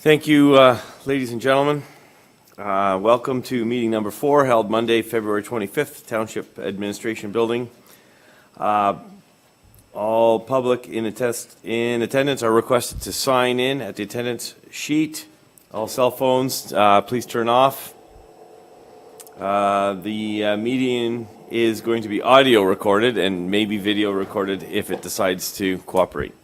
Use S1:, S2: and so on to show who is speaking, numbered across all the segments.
S1: Thank you, ladies and gentlemen. Welcome to meeting number 4, held Monday, February 25th, Township Administration Building. All public in attendance are requested to sign in at the attendance sheet. All cell phones, please turn off. The meeting is going to be audio recorded and maybe video recorded if it decides to cooperate.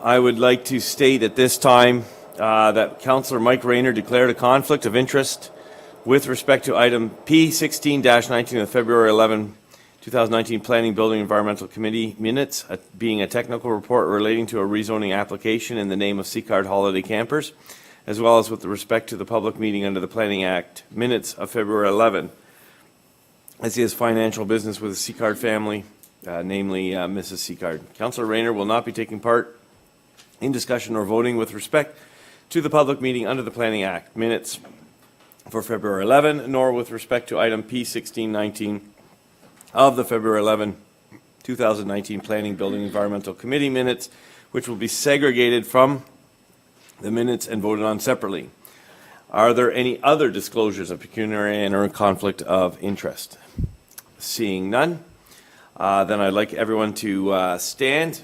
S1: I would like to state at this time that Councillor Mike Rayner declared a conflict of interest with respect to item P16-19 of February 11, 2019 Planning, Building, Environmental Committee minutes, being a technical report relating to a rezoning application in the name of Seacard Holiday Campers, as well as with respect to the public meeting under the Planning Act minutes of February 11, as he has financial business with the Seacard family, namely Mrs. Seacard. Councillor Rayner will not be taking part in discussion or voting with respect to the public meeting under the Planning Act minutes for February 11, nor with respect to item P16-19 of the February 11, 2019 Planning, Building, Environmental Committee minutes, which will be segregated from the minutes and voted on separately. Are there any other disclosures of pecuniary and or conflict of interest? Seeing none, then I'd like everyone to stand.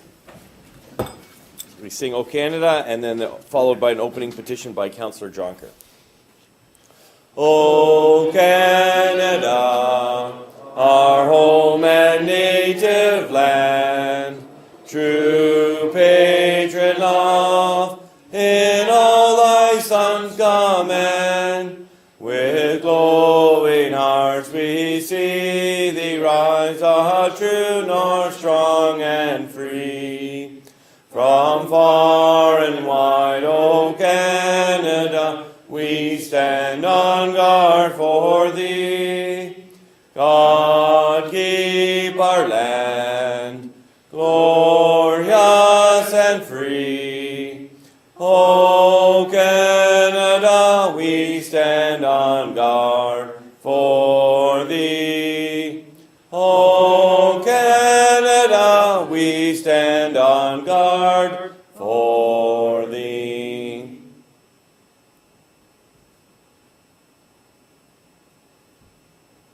S1: We sing O Canada, and then followed by an opening petition by Councillor Jonker. O Canada, our home and native land, true patriot love, in all thy sons command. With glowing hearts we see thee rise, a true north, strong and free. From far and wide, O Canada, we stand on guard for thee. God keep our land glorious and free. O Canada, we stand on guard for thee. O Canada, we stand on guard for thee.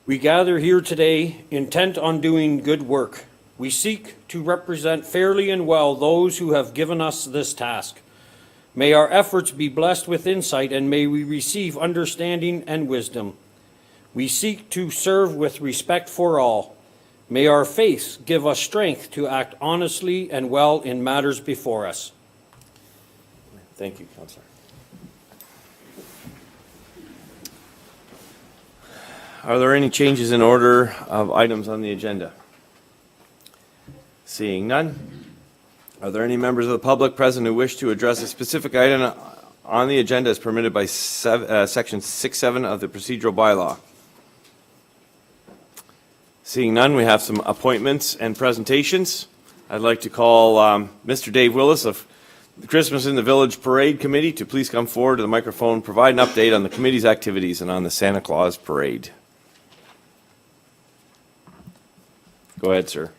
S2: We gather here today intent on doing good work. We seek to represent fairly and well those who have given us this task. May our efforts be blessed with insight, and may we receive understanding and wisdom. We seek to serve with respect for all. May our faith give us strength to act honestly and well in matters before us.
S1: Thank you, Councillor. Are there any changes in order of items on the agenda? Seeing none. Are there any members of the public present who wish to address a specific item on the agenda as permitted by Section 6.7 of the procedural bylaw? Seeing none, we have some appointments and presentations. I'd like to call Mr. Dave Willis of the Christmas in the Village Parade Committee to please come forward to the microphone, provide an update on the committee's activities and on the Santa Claus Parade. Go ahead, sir.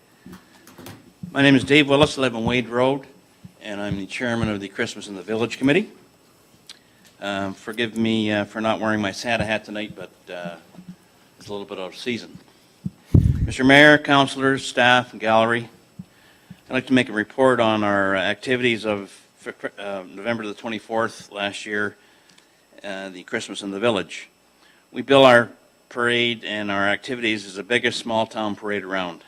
S3: My name is Dave Willis. I live on Wade Road, and I'm the chairman of the Christmas in the Village Committee. Forgive me for not wearing my Santa hat tonight, but it's a little bit out of season. Mr. Mayor, councillors, staff, and gallery, I'd like to make a report on our activities of November the 24th last year, the Christmas in the Village. We bill our parade and our activities as the biggest small-town parade around.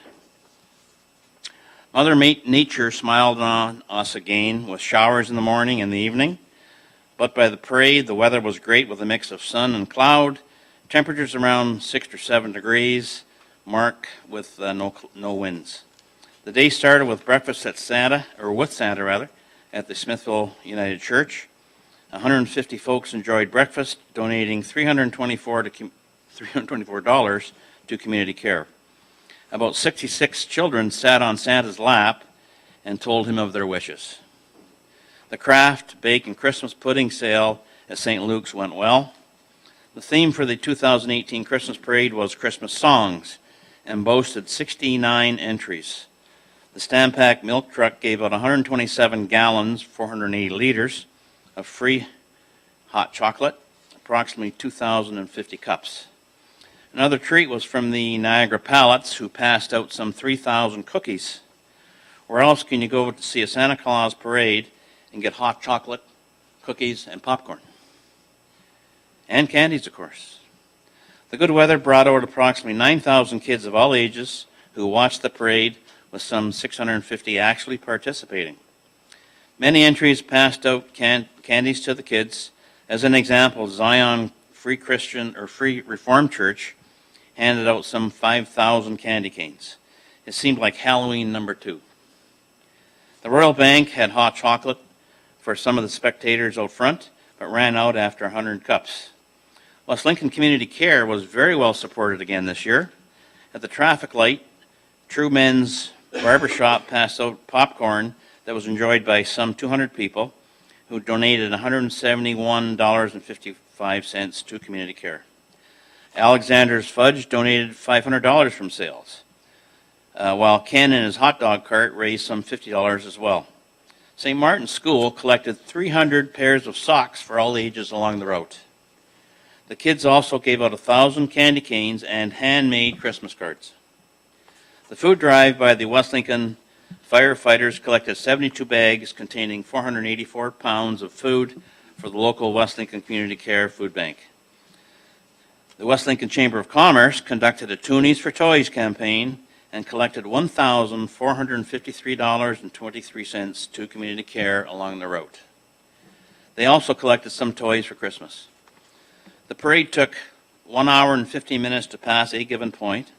S3: Mother Nature smiled on us again with showers in the morning and the evening, but by the parade the weather was great with a mix of sun and cloud, temperatures around 6 or 7 degrees, mark with no winds. The day started with breakfast at Santa, at the Smithville United Church. 150 folks enjoyed breakfast, donating $324 to community care. About 66 children sat on Santa's lap and told him of their wishes. The craft, bake, and Christmas pudding sale at St. Luke's went well. The theme for the 2018 Christmas parade was Christmas songs and boasted 69 entries. The The Stampack milk truck gave out 127 gallons, 480 liters, of free hot chocolate, approximately 2,050 cups. Another treat was from the Niagara Pallets, who passed out some 3,000 cookies. Where else can you go to see a Santa Claus parade and get hot chocolate, cookies, and popcorn? And candies, of course. The good weather brought out approximately 9,000 kids of all ages who watched the parade, with some 650 actually participating. Many entries passed out candies to the kids. As an example, Zion Free Christian or Free Reformed Church handed out some 5,000 candy canes. It seemed like Halloween number 2. The Royal Bank had hot chocolate for some of the spectators out front, but ran out after 100 cups. West Lincoln Community Care was very well supported again this year. At the traffic light, True Men's Barbershop passed out popcorn that was enjoyed by some 200 people who donated $171.55 to Community Care. Alexander's Fudge donated $500 from sales, while Ken and his hot dog cart raised some $50 as well. St. Martin's School collected 300 pairs of socks for all ages along the route. The kids also gave out 1,000 candy canes and handmade Christmas cards. The food drive by the West Lincoln firefighters collected 72 bags containing 484 pounds of food for the local West Lincoln Community Care Food Bank. The West Lincoln Chamber of Commerce conducted a Toonies for Toys campaign and collected $1,453.23 to Community Care along the route. They also collected some toys for Christmas. The parade took 1 hour and 15 minutes to pass a given point.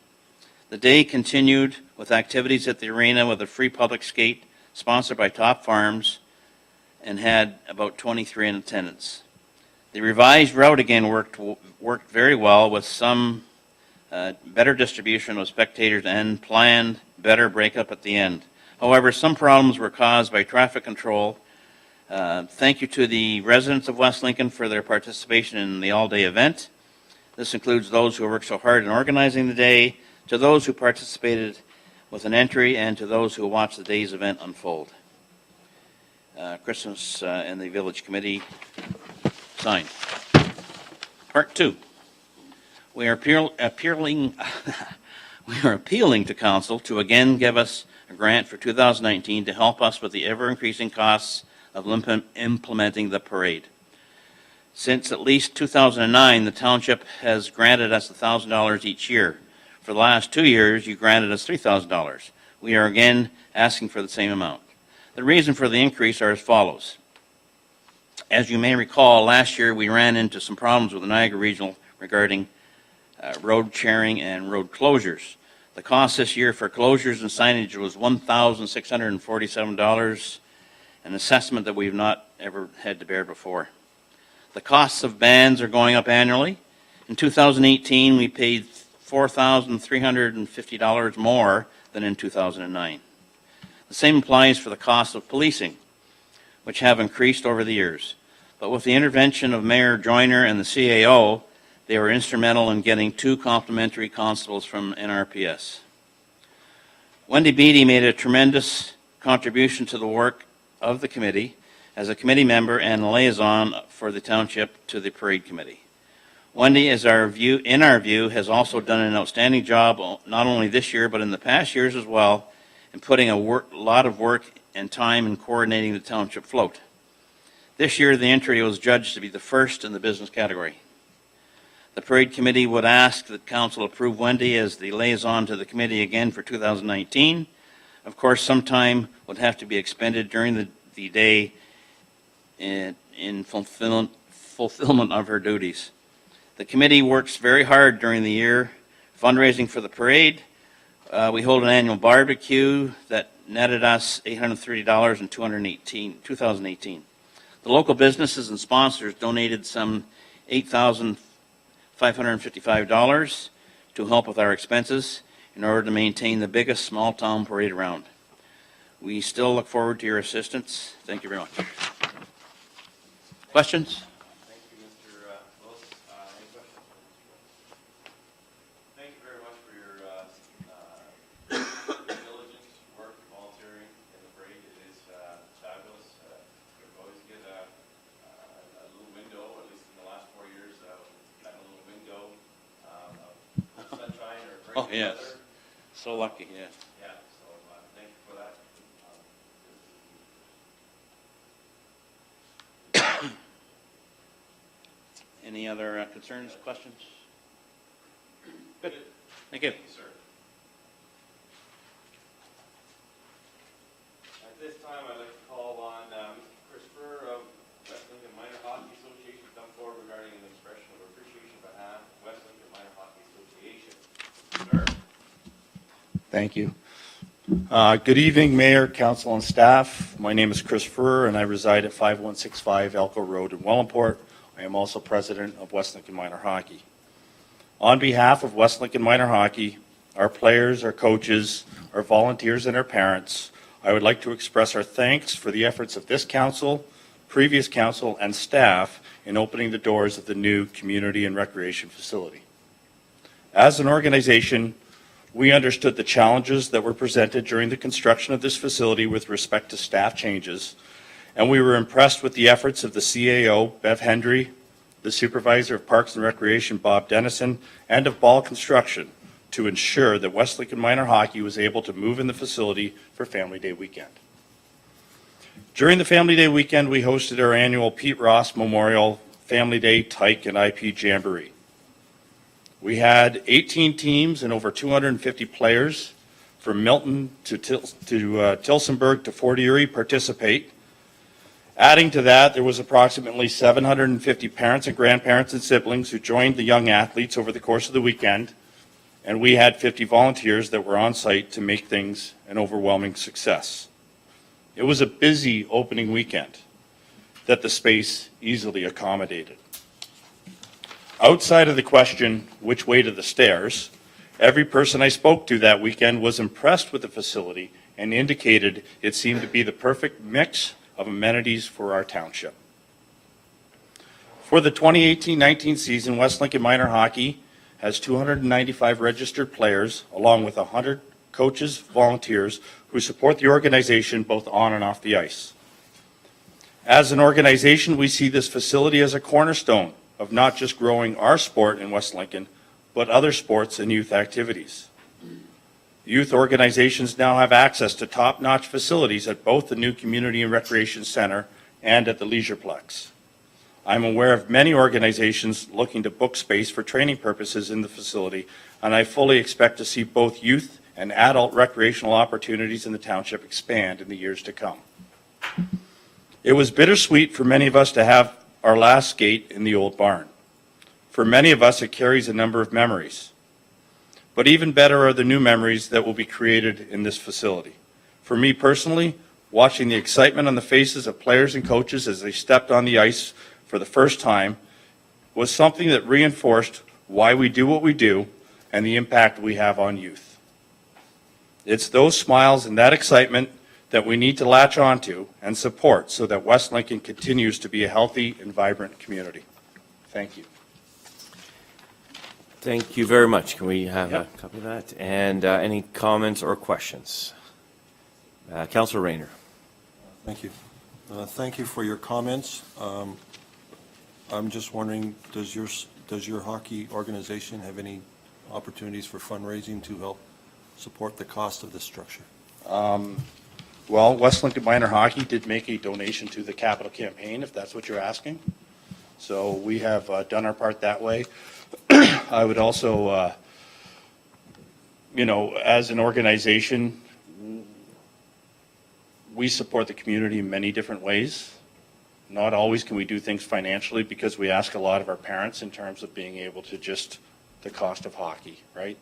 S3: The day continued with activities at the arena with a free public skate sponsored by Top Farms and had about 23 in attendance. The revised route again worked very well with some better distribution of spectators and planned better breakup at the end. However, some problems were caused by traffic control. Thank you to the residents of West Lincoln for their participation in the all-day event. This includes those who worked so hard in organizing the day, to those who participated with an entry, and to those who watched the day's event unfold. Christmas and the Village Committee signed. Part 2. We are appealing to Council to again give us a grant for 2019 to help us with the ever-increasing costs of implementing the parade. Since at least 2009, the Township has granted us $1,000 each year. For the last 2 years, you granted us $3,000. We are again asking for the same amount. The reason for the increase are as follows. As you may recall, last year we ran into some problems with the Niagara Regional regarding road sharing and road closures. The cost this year for closures and signage was $1,647, an assessment that we've not ever had to bear before. The costs of bans are going up annually. In 2018, we paid $4,350 more than in 2009. The same applies for the cost of policing, which have increased over the years. But with the intervention of Mayor Joyner and the CAO, they were instrumental in getting 2 complimentary constables from NRPS. Wendy Beatty made a tremendous contribution to the work of the committee as a committee member and liaison for the township to the parade committee. Wendy, in our view, has also done an outstanding job, not only this year, but in the past years as well, in putting a lot of work and time in coordinating the township float. This year, the entry was judged to be the first in the business category. The parade committee would ask that council approve Wendy as the liaison to the committee again for 2019. Of course, some time would have to be expended during the day in fulfillment of her duties. The committee works very hard during the year, fundraising for the parade. We hold an annual barbecue that netted us $830 in 2018. The local businesses and sponsors donated some $8,555 to help with our expenses in order to maintain the biggest small-town parade around. We still look forward to your assistance. Thank you very much. Questions?
S1: Thank you, Mr. Willis. Any questions? Thank you very much for your diligence, work, volunteer.
S3: Oh, yes. So lucky, yes.
S1: Yeah, so thank you for that.
S3: Any other concerns, questions? Good. Thank you.
S1: Sir. At this time, I'd like to call on Mr. Christopher of West Lincoln Minor Hockey Association to come forward regarding an expression of appreciation on behalf of West Lincoln Minor Hockey Association. Sir.
S4: Thank you. Good evening, Mayor, Council, and staff. My name is Chris Furrer, and I reside at 5165 Elko Road in Wellandport. I am also president of West Lincoln Minor Hockey. On behalf of West Lincoln Minor Hockey, our players, our coaches, our volunteers, and our parents, I would like to express our thanks for the efforts of this council, previous council, and staff in opening the doors of the new community and recreation facility. As an organization, we understood the challenges that were presented during the construction of this facility with respect to staff changes, and we were impressed with the efforts of the CAO, Bev Hendry, the Supervisor of Parks and Recreation, Bob Dennison, and of Ball Construction to ensure that West Lincoln Minor Hockey was able to move in the facility for Family Day weekend. During the Family Day weekend, we hosted our annual Pete Ross Memorial Family Day Tyke and IP Jamboree. We had 18 teams and over 250 players from Milton to Tilsonburg to Fort Erie participate. Adding to that, there was approximately 750 parents and grandparents and siblings who joined the young athletes over the course of the weekend, and we had 50 volunteers that were on site to make things an overwhelming success. It was a busy opening weekend that the space easily accommodated. Outside of the question, which way to the stairs, every person I spoke to that weekend was impressed with the facility and indicated it seemed to be the perfect mix of amenities for our township. For the 2018-19 season, West Lincoln Minor Hockey has 295 registered players, along with 100 coaches, volunteers who support the organization both on and off the ice. As an organization, we see this facility as a cornerstone of not just growing our sport in West Lincoln, but other sports and youth activities. Youth organizations now have access to top-notch facilities at both the new Community and Recreation Center and at the Leisureplex. I'm aware of many organizations looking to book space for training purposes in the facility, and I fully expect to see both youth and adult recreational opportunities in the township expand in the years to come. It was bittersweet for many of us to have our last skate in the old barn. For many of us, it carries a number of memories. But even better are the new memories that will be created in this facility. For me personally, watching the excitement on the faces of players and coaches as they stepped on the ice for the first time was something that reinforced why we do what we do and the impact we have on youth. It's those smiles and that excitement that we need to latch onto and support so that West Lincoln continues to be a healthy and vibrant community. Thank you.
S1: Thank you very much. Can we have
S4: Yep.
S1: a copy of that? And any comments or questions? Councillor Rayner.
S5: Thank you. Thank you for your comments. I'm just wondering, does your hockey organization have any opportunities for fundraising to help support the cost of this structure?
S4: Well, West Lincoln Minor Hockey did make a donation to the capital campaign, if that's what you're asking. So we have done our part that way. I would also, as an organization, we support the community in many different ways. Not always can we do things financially because we ask a lot of our parents in terms of being able to just the cost of hockey, right?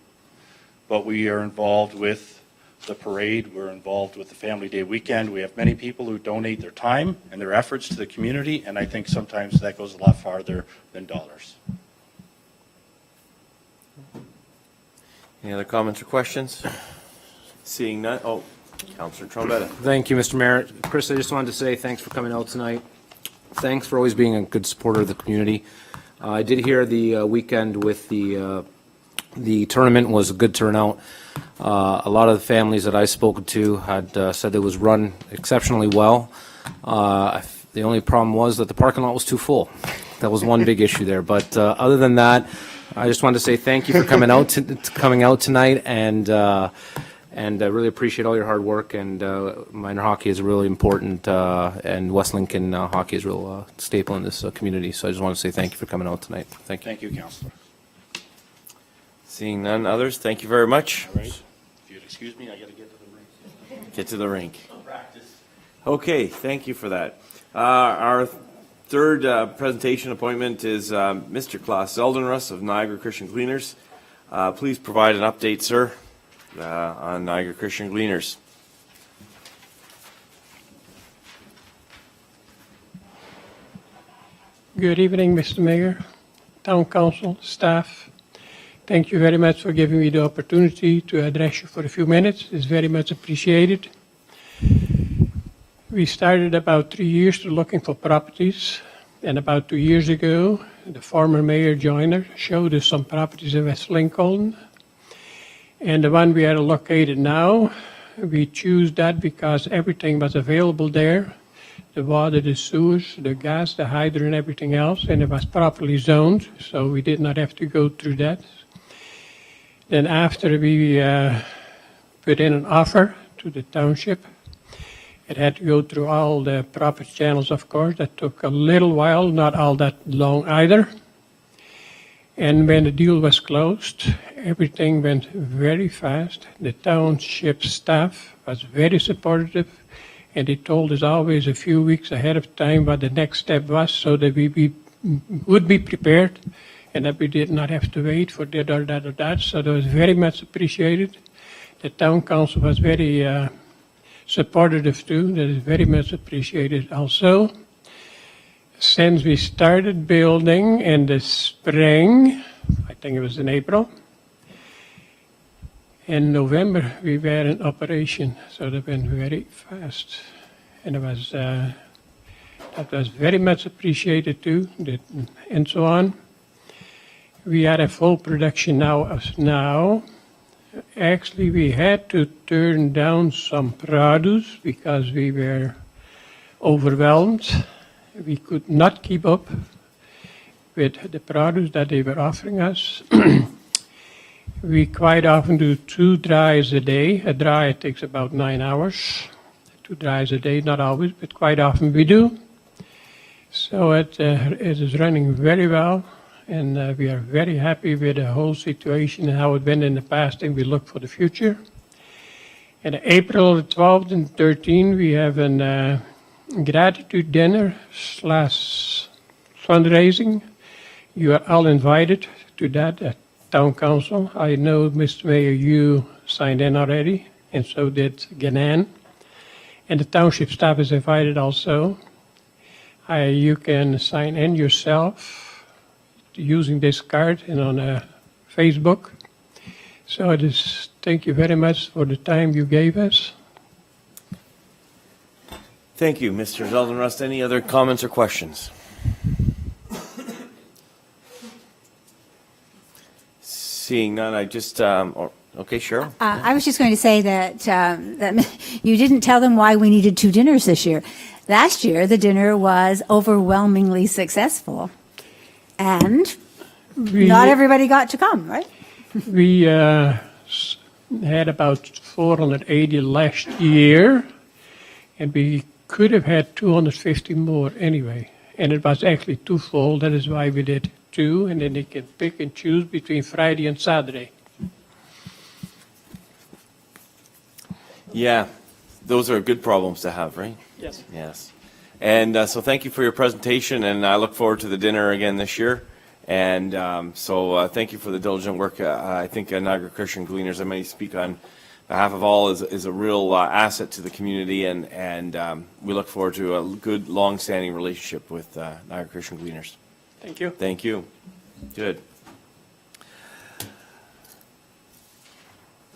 S4: But we are involved with the parade. We're involved with the Family Day weekend. We have many people who donate their time and their efforts to the community, and I think sometimes that goes a lot farther than dollars.
S1: Any other comments or questions? Seeing none. Oh, Councillor Trombetta.
S6: Thank you, Mr. Mayor. Chris, I just wanted to say thanks for coming out tonight. Thanks for always being a good supporter of the community. I did hear the weekend with the tournament was a good turnout. A lot of the families that I spoke to had said it was run exceptionally well. The only problem was that the parking lot was too full. That was one big issue there. But other than that, I just wanted to say thank you for coming out coming out tonight, and I really appreciate all your hard work. And minor hockey is really important, and West Lincoln hockey is a real staple in this community. So I just want to say thank you for coming out tonight. Thank you.
S4: Thank you, Councillor.
S1: Seeing none others, thank you very much.
S4: All right. If you'd excuse me, I got to get to the rink.
S1: Get to the rink. Okay, thank you for that. Our third presentation appointment is Mr. Klaus Zeldenrus of Niagara Christian Gleaners. Please provide an update, sir, on Niagara Christian Gleaners.
S7: Good evening, Mr. Mayor, Town Council, staff. Thank you very much for giving me the opportunity to address you for a few minutes. It's very much appreciated. We started about 3 years to looking for properties, and about 2 years ago, the former Mayor Joyner showed us some properties in West Lincoln. And the one we are located now, we choose that because everything was available there. The water, the sewers, the gas, the hydro, and everything else, and it was properly zoned, so we did not have to go through that. Then after we put in an offer to the township, it had to go through all the proper channels, of course. That took a little while, not all that long either. And when the deal was closed, everything went very fast. The township staff was very supportive, and they told us always a few weeks ahead of time what the next step was, so that we would be prepared and that we did not have to wait for that or that or that. So that was very much appreciated. The town council was very supportive too. That is very much appreciated also. Since we started building in the spring, I think it was in April, in November we were in operation, so that went very fast. And it was, that was very much appreciated too, and so on. We are in full production now. Actually, we had to turn down some produce because we were overwhelmed. We could not keep up with the produce that they were offering us. We quite often do 2 dries a day. A dry takes about 9 hours. 2 dries a day, not always, but quite often we do. So it is running very well. And we are very happy with the whole situation and how it went in the past, and we look for the future. And April 12th and 13th, we have a gratitude dinner / fundraising. You are all invited to that at Town Council. I know, Mr. Mayor, you signed in already, and so did Ganan. And the township staff is invited also. You can sign in yourself using this card and on Facebook. So it is, thank you very much for the time you gave us.
S1: Thank you, Mr. Zeldenrust. Any other comments or questions? Seeing none, I just, okay, Cheryl?
S8: I was just going to say that, that you didn't tell them why we needed 2 dinners this year. Last year, the dinner was overwhelmingly successful. And not everybody got to come, right?
S7: We had about 480 last year, and we could have had 250 more anyway. And it was actually twofold. That is why we did 2, and then they can pick and choose between Friday and Saturday.
S1: Yeah, those are good problems to have, right?
S7: Yes.
S1: Yes. And so thank you for your presentation, and I look forward to the dinner again this year. And so thank you for the diligent work. I think Niagara Christian Gleaners, I may speak on behalf of all, is a real asset to the community, and we look forward to a good, long-standing relationship with Niagara Christian Gleaners.
S7: Thank you.
S1: Thank you. Good.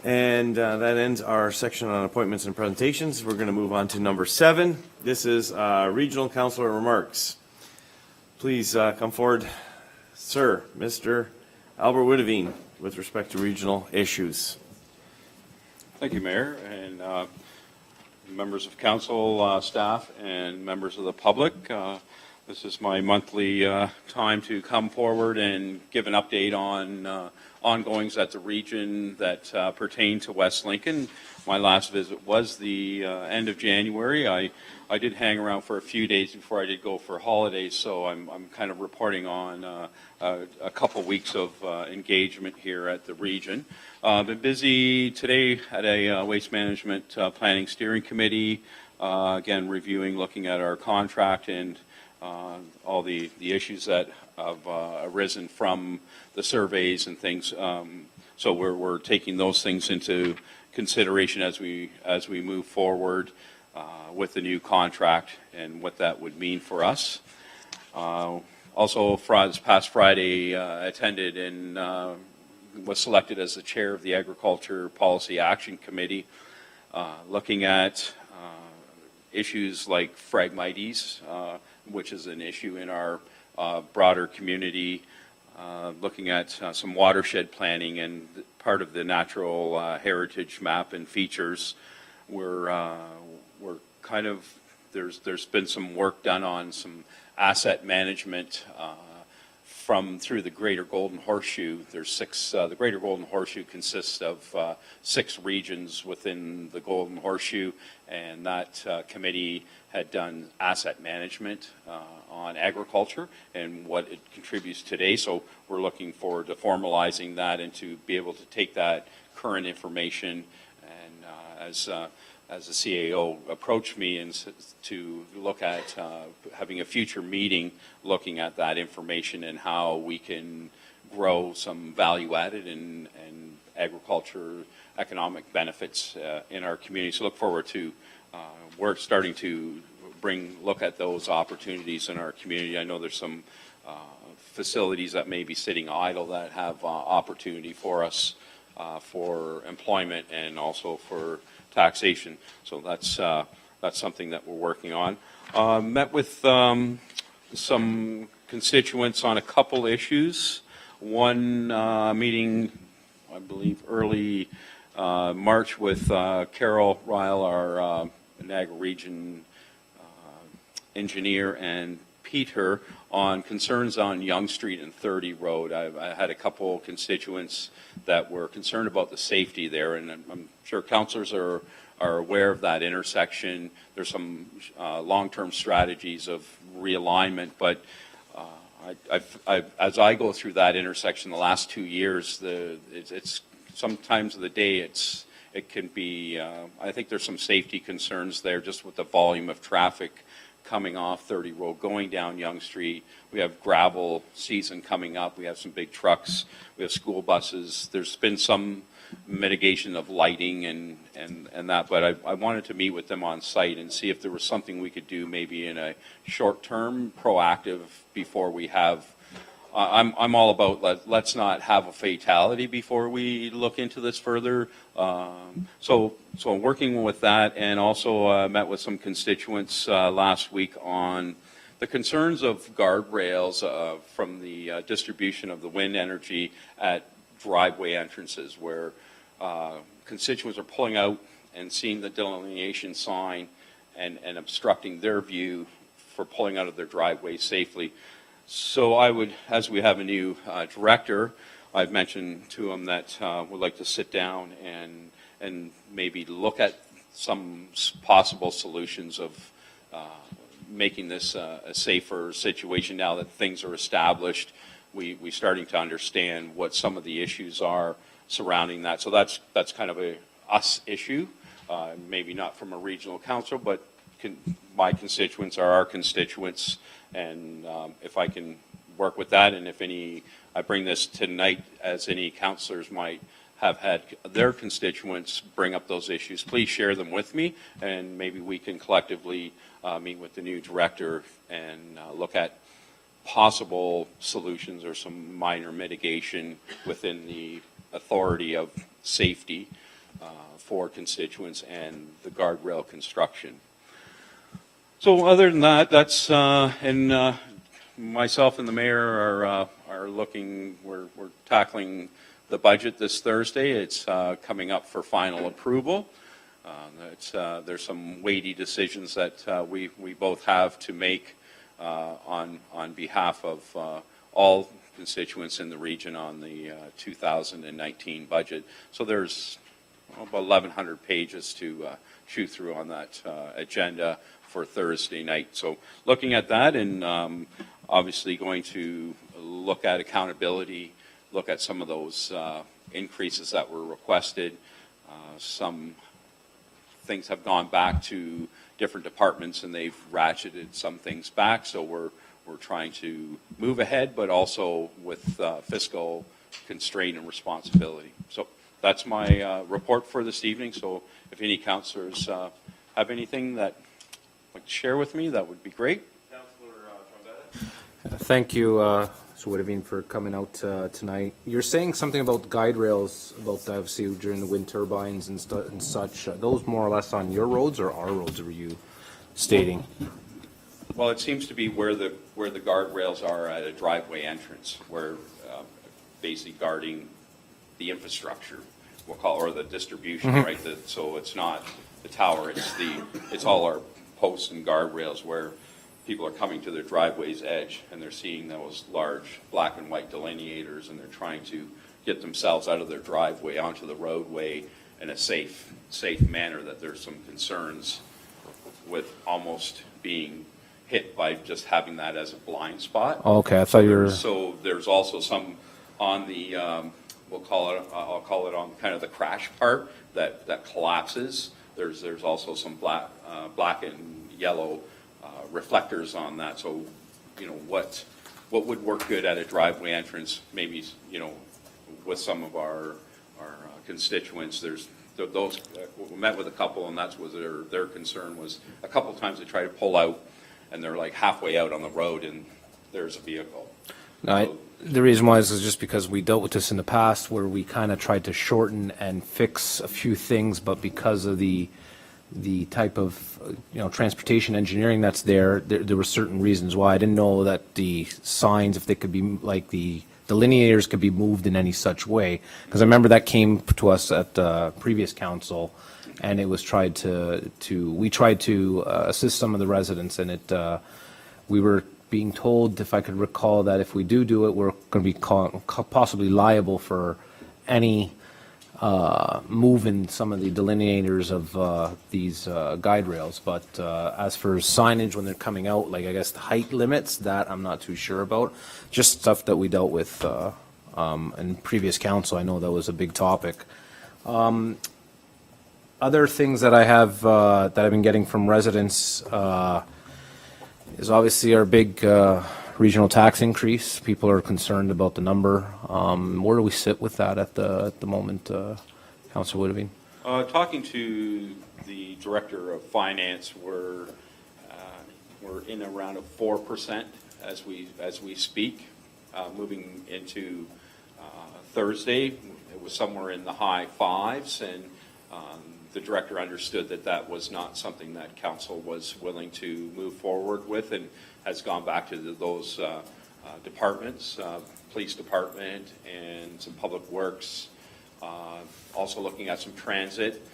S1: And that ends our section on appointments and presentations. We're going to move on to number 7. This is regional councillor remarks. Please come forward, sir, Mr. Albert Witteveen, with respect to regional issues.
S9: Thank you, Mayor, and members of council, staff, and members of the public. This is my monthly time to come forward and give an update on ongoings at the region that pertain to West Lincoln. My last visit was the end of January. I did hang around for a few days before I did go for holidays, so I'm kind of reporting on a couple weeks of engagement here at the region. Been busy today at a Waste Management Planning Steering Committee, again reviewing, looking at our contract and all the issues that have arisen from the surveys and things. So we're taking those things into consideration as we move forward with the new contract and what that would mean for us. Also, this past Friday, attended and was selected as the chair of the Agriculture Policy Action Committee, looking at issues like Phragmites, which is an issue in our broader community, looking at some watershed planning and part of the natural heritage map and features. We're kind of, there's been some work done on some asset management through the Greater Golden Horseshoe. There's six, the Greater Golden Horseshoe consists of 6 regions within the Golden Horseshoe, and that committee had done asset management on agriculture and what it contributes today. So we're looking forward to formalizing that and to be able to take that current information and as the CAO approached me and to look at having a future meeting looking at that information and how we can grow some value added and agriculture economic benefits in our community. So look forward to, we're starting to look at those opportunities in our community. I know there's some facilities that may be sitting idle that have opportunity for us for employment and also for taxation. So that's something that we're working on. Met with some constituents on a couple issues. One meeting, I believe, early March with Carol Ryle, our Niagara Region engineer, and Peter on concerns on Yonge Street and 30 Road. I had a couple constituents that were concerned about the safety there, and I'm sure councillors are aware of that intersection. There's some long-term strategies of realignment, but as I go through that intersection the last 2 years, it's sometimes of the day it can be, I think there's some safety concerns there just with the volume of traffic coming off 30 Road, going down Yonge Street. We have gravel season coming up. We have some big trucks. We have school buses. There's been some mitigation of lighting and that, but I wanted to meet with them on site and see if there was something we could do maybe in a short term, proactive, before we have, I'm all about let's not have a fatality before we look into this further. So working with that, and also met with some constituents last week on the concerns of guardrails from the distribution of the wind energy at driveway entrances, where constituents are pulling out and seeing the delineation sign and obstructing their view for pulling out of their driveway safely. So I would, as we have a new director, I've mentioned to him that we'd like to sit down and maybe look at some possible solutions of making this a safer situation now that things are established. We're starting to understand what some of the issues are surrounding that. So that's kind of a us issue, maybe not from a regional council, but my constituents are our constituents, and if I can work with that, and if I bring this tonight as any councillors might have had their constituents bring up those issues, please share them with me, and maybe we can collectively meet with the new director and look at possible solutions or some minor mitigation within the authority of safety for constituents and the guardrail construction. So other than that, that's, and myself and the mayor are looking, we're tackling the budget this Thursday. It's coming up for final approval. There's some weighty decisions that we both have to make on behalf of all constituents in the region on the 2019 budget. So there's about 1,100 pages to chew through on that agenda for Thursday night. So looking at that and obviously going to look at accountability, look at some of those increases that were requested. Some things have gone back to different departments and they've ratcheted some things back. So we're trying to move ahead, but also with fiscal constraint and responsibility. So that's my report for this evening. So if any councillors have anything that like to share with me, that would be great.
S6: Thank you, Mr. Woodavine, for coming out tonight. You're saying something about guide rails, about obviously during the wind turbines and such. Are those more or less on your roads or our roads, were you stating?
S9: Well, it seems to be where the guardrails are at a driveway entrance, where basically guarding the infrastructure, we'll call, or the distribution, right? So it's not the tower, it's all our posts and guardrails where people are coming to their driveway's edge and they're seeing those large black and white delineators and they're trying to get themselves out of their driveway onto the roadway in a safe manner, that there's some concerns with almost being hit by just having that as a blind spot.
S6: Oh, okay, I thought you were...
S9: So there's also some on the, I'll call it on kind of the crash part that collapses. There's also some black and yellow reflectors on that. So, you know, what would work good at a driveway entrance, maybe, you know, with some of our constituents, there's those, we met with a couple and that's what their concern was. A couple times they try to pull out and they're like halfway out on the road and there's a vehicle.
S6: No, the reason why is just because we dealt with this in the past where we kind of tried to shorten and fix a few things, but because of the type of, you know, transportation engineering that's there were certain reasons why. I didn't know that the signs, if they could be, like the delineators could be moved in any such way. Because I remember that came to us at previous council, and it was we tried to assist some of the residents, and we were being told, if I could recall, that if we do it, we're going to be possibly liable for any move in some of the delineators of these guide rails. But as for signage when they're coming out, like I guess the height limits, that I'm not too sure about. Just stuff that we dealt with in previous council. I know that was a big topic. Other things that I have that I've been getting from residents is obviously our big regional tax increase. People are concerned about the number. Where do we sit with that at the moment, Councillor Woodavine?
S9: Talking to the Director of Finance, we're in around a 4% as we speak. Moving into Thursday, it was somewhere in the high fives, and the director understood that was not something that council was willing to move forward with, and has gone back to those departments, police department and some public works, also looking at some transit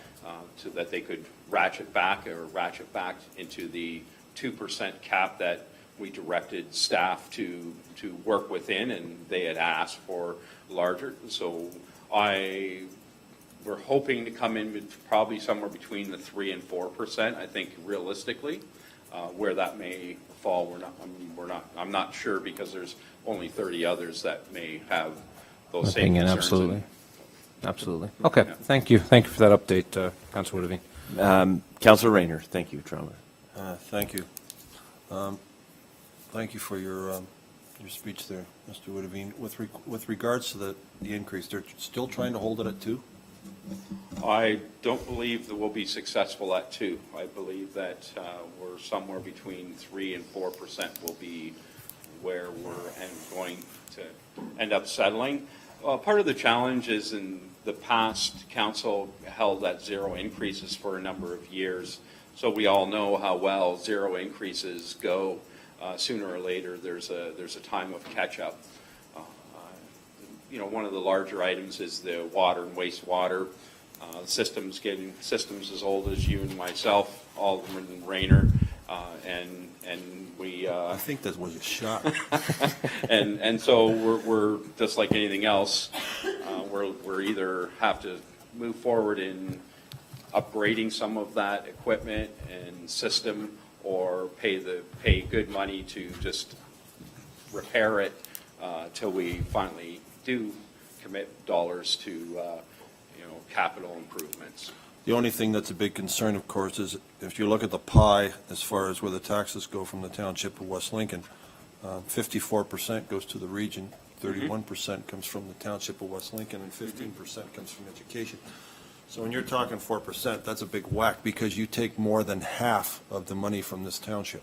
S9: so that they could ratchet back into the 2% cap that we directed staff to work within, and they had asked for larger. So we're hoping to come in with probably somewhere between the 3% and 4%. I think realistically, where that may fall, I'm not sure, because there's only 30 others that may have those same concerns.
S6: Absolutely. Okay. Yeah. Thank you for that update, Councillor
S1: Woodavine. Councillor Rayner, thank you, Trummer.
S5: Thank you. Thank you for your speech there, Mr. Woodavine. With regards to the increase, they're still trying to hold it at 2%?
S9: I don't believe that we'll be successful at 2%. I believe that we're somewhere between 3% and 4% will be where we're going to end up settling. Part of the challenge is in the past, council held at 0 increases for a number of years. So we all know how well 0 increases go. Sooner or later, there's a time of catch-up. You know, one of the larger items is the water and wastewater systems as old as you and myself, Alderman Rayner. And we,
S5: I think that was a shot.
S9: and so we're just like anything else, we're either have to move forward in upgrading some of that equipment and system, or pay good money to just repair it till we finally do commit dollars to capital improvements.
S5: The only thing that's a big concern, of course, is if you look at the pie, as far as where the taxes go from the township of West Lincoln, 54% goes to the region, 31% comes from the township of West Lincoln, and 15% comes from education. So when you're talking 4%, that's a big whack, because you take more than half of the money from this township.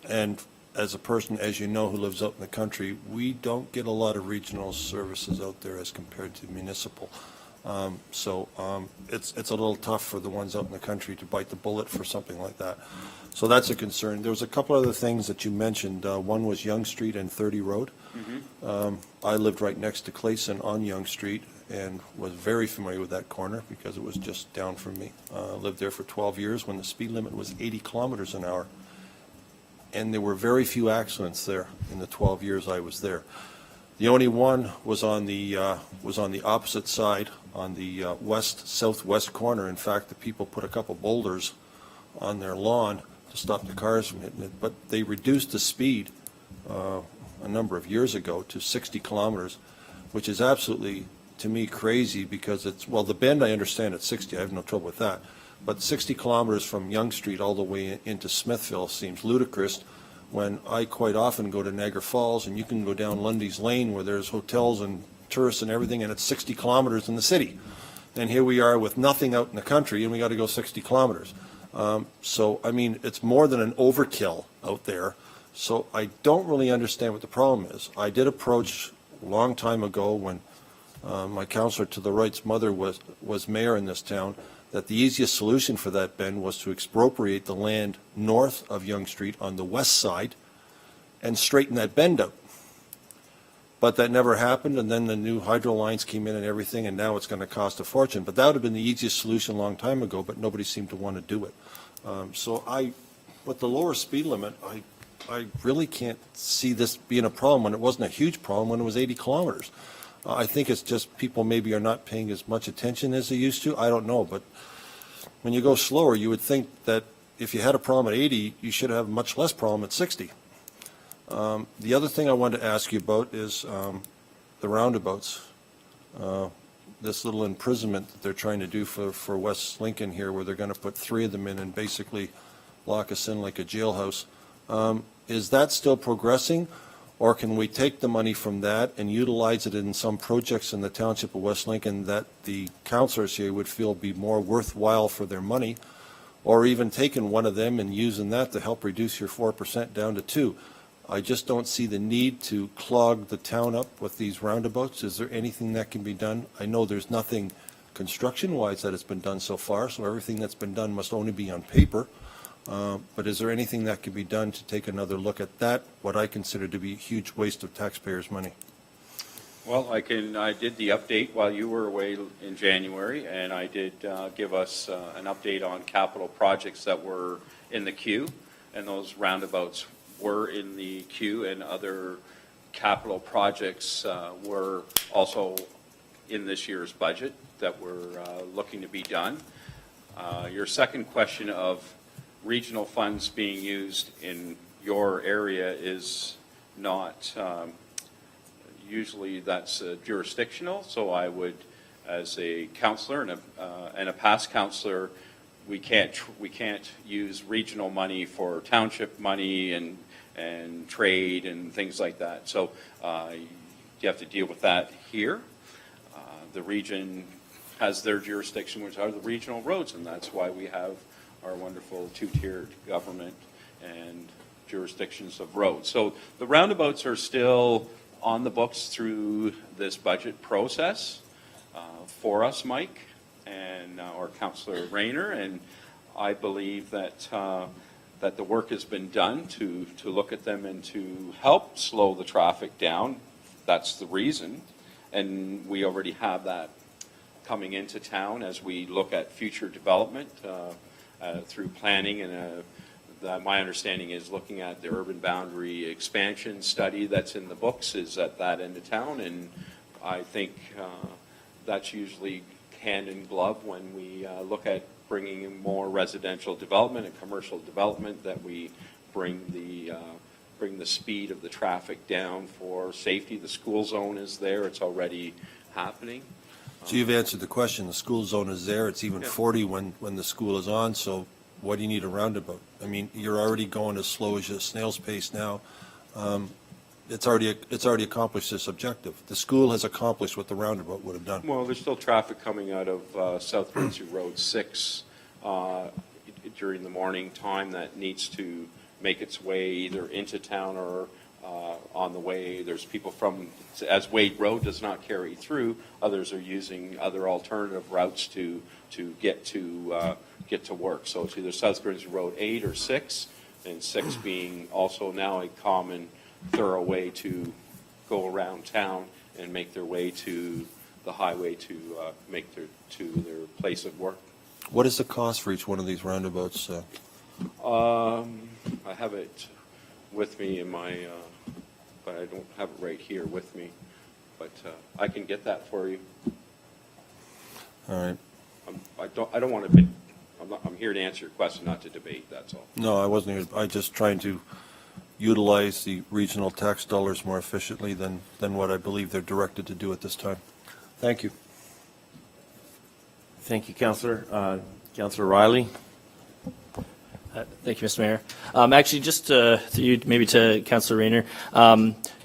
S5: And as a person, as you know, who lives out in the country, we don't get a lot of regional services out there as compared to municipal. So it's a little tough for the ones out in the country to bite the bullet for something like that. So that's a concern. There was a couple other things that you mentioned. One was Yonge Street and 30 Road. I lived right next to Clayson on Yonge Street and was very familiar with that corner because it was just down from me. Lived there for 12 years when the speed limit was 80 kilometers an hour. And there were very few accidents there in the 12 years I was there. The only one was on the opposite side, on the southwest corner. In fact, the people put a couple boulders on their lawn to stop the cars from hitting it. But they reduced the speed a number of years ago to 60 kilometers, which is absolutely, to me, crazy, because it's, well, the bend I understand at 60, I have no trouble with that. But 60 kilometers from Yonge Street all the way into Smithville seems ludicrous, when I quite often go to Niagara Falls, and you can go down Lundy's Lane where there's hotels and tourists and everything, and it's 60 kilometers in the city. And here we are with nothing out in the country, and we got to go 60 kilometers. So, I mean, it's more than an overkill out there. So I don't really understand what the problem is. I did approach a long time ago when my counselor to the right's mother was mayor in this town, that the easiest solution for that bend was to expropriate the land north of Yonge Street on the west side and straighten that bend out. But that never happened, and then the new hydro lines came in and everything, and now it's going to cost a fortune. But that would have been the easiest solution a long time ago, but nobody seemed to want to do it. With the lower speed limit, I really can't see this being a problem when it wasn't a huge problem when it was 80 kilometers. I think it's just people maybe are not paying as much attention as they used to. I don't know, but when you go slower, you would think that if you had a problem at 80, you should have much less problem at 60. The other thing I wanted to ask you about is the roundabouts. This little imprisonment that they're trying to do for West Lincoln here, where they're going to put 3 of them in and basically lock us in like a jailhouse. Is that still progressing? Or can we take the money from that and utilize it in some projects in the township of West Lincoln that the councillors here would feel be more worthwhile for their money? Or even taking one of them and using that to help reduce your 4% down to 2%. I just don't see the need to clog the town up with these roundabouts. Is there anything that can be done? I know there's nothing construction-wise that has been done so far, so everything that's been done must only be on paper. But is there anything that can be done to take another look at that, what I consider to be a huge waste of taxpayers' money?
S9: Well, I did the update while you were away in January, and I did give us an update on capital projects that were in the queue, and those roundabouts were in the queue, and other capital projects were also in this year's budget that were looking to be done. Your second question of regional funds being used in your area is not, usually that's jurisdictional, so I would, as a councillor and a past councillor, we can't use regional money for township money and trade and things like that. So you have to deal with that here. The region has their jurisdiction, which are the regional roads, and that's why we have our wonderful two-tiered government and jurisdictions of roads. So the roundabouts are still on the books through this budget process for us, Mike, and or Councillor Rayner, and I believe that that the work has been done to look at them and to help slow the traffic down. That's the reason, and we already have that coming into town as we look at future development through planning and my understanding is looking at the urban boundary expansion study that's in the books is at that end of town, and I think that's usually hand in glove when we look at bringing in more residential development and commercial development, that we bring the speed of the traffic down for safety. The school zone is there. It's already happening.
S5: So you've answered the question. The school zone is there. It's even 40 when the school is on, so why do you need a roundabout? I mean, you're already going as slow as a snail's pace now. It's already accomplished this objective. The school has accomplished what the roundabout would have done.
S9: Well, there's still traffic coming out of South Windsor Road 6 during the morning time that needs to make its way either into town or on the way. There's people from, as Wade Road does not carry through, others are using other alternative routes to get to work. So it's either South Windsor Road 8 or 6, and 6 being also now a common thorough way to go around town and make their way to the highway to make their place of work.
S5: What is the cost for each one of these roundabouts?
S9: I have it with me in my, but I don't have it right here with me. But I can get that for you.
S5: All right.
S9: I don't want to. I'm here to answer your question, not to debate. That's all.
S5: No, I wasn't here. I just trying to utilize the regional tax dollars more efficiently than what I believe they're directed to do at this time. Thank you.
S1: Thank you, Councillor. Councillor Riley?
S10: Thank you, Mr. Mayor. Actually, just maybe to Councillor Rayner,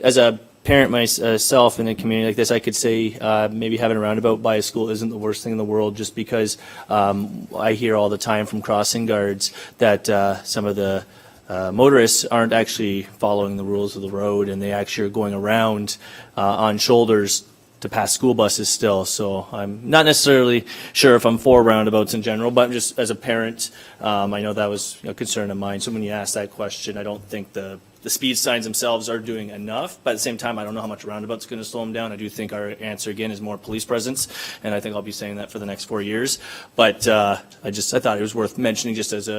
S10: as a parent myself in a community like this, I could say maybe having a roundabout by a school isn't the worst thing in the world, just because I hear all the time from crossing guards that some of the motorists aren't actually following the rules of the road, and they actually are going around on shoulders to pass school buses still. So I'm not necessarily sure if I'm for roundabouts in general, but just as a parent, I know that was a concern of mine. So when you ask that question, I don't think the speed signs themselves are doing enough, but at the same time, I don't know how much a roundabout's going to slow them down. I do think our answer again is more police presence, and I think I'll be saying that for the next 4 years. But I thought it was worth mentioning just as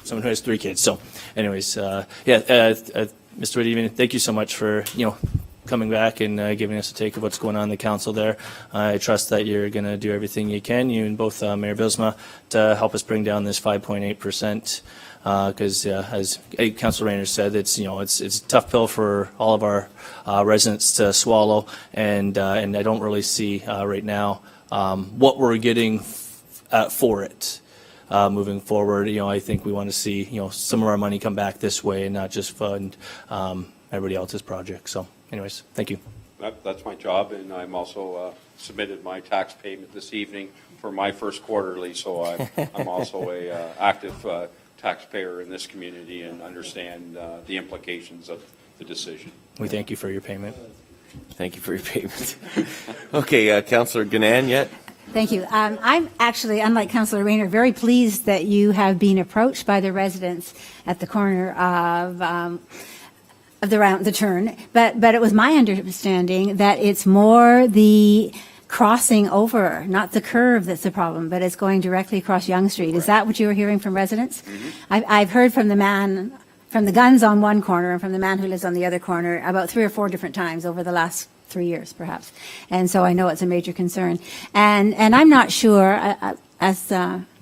S10: someone who has 3 kids. So anyways, Mr. Whitty, thank you so much for, coming back and giving us a take of what's going on in the council there. I trust that you're going to do everything you can, you and both Mayor Bylsma, to help us bring down this 5.8%. Because as Councillor Rayner said, it's a tough pill for all of our residents to swallow, and I don't really see right now what we're getting for it. Moving forward, I think we want to see some of our money come back this way and not just fund everybody else's project. So, anyways, thank you.
S9: That's my job, and I'm also submitted my tax payment this evening for my first quarterly. So I'm also a active taxpayer in this community and understand the implications of the decision.
S10: We thank you for your payment.
S1: Thank you for your payment. Okay, Councillor Ganan yet?
S8: Thank you. I'm actually, unlike Councillor Rayner, very pleased that you have been approached by the residents at the corner of the turn. But it was my understanding that it's more the crossing over, not the curve, that's the problem, but it's going directly across Yonge Street. Is that what you were hearing from residents? Mm-hmm. I've heard from the man, from the guns on one corner and from the man who lives on the other corner about 3 or 4 different times over the last 3 years, perhaps. And so I know it's a major concern. And I'm not sure, as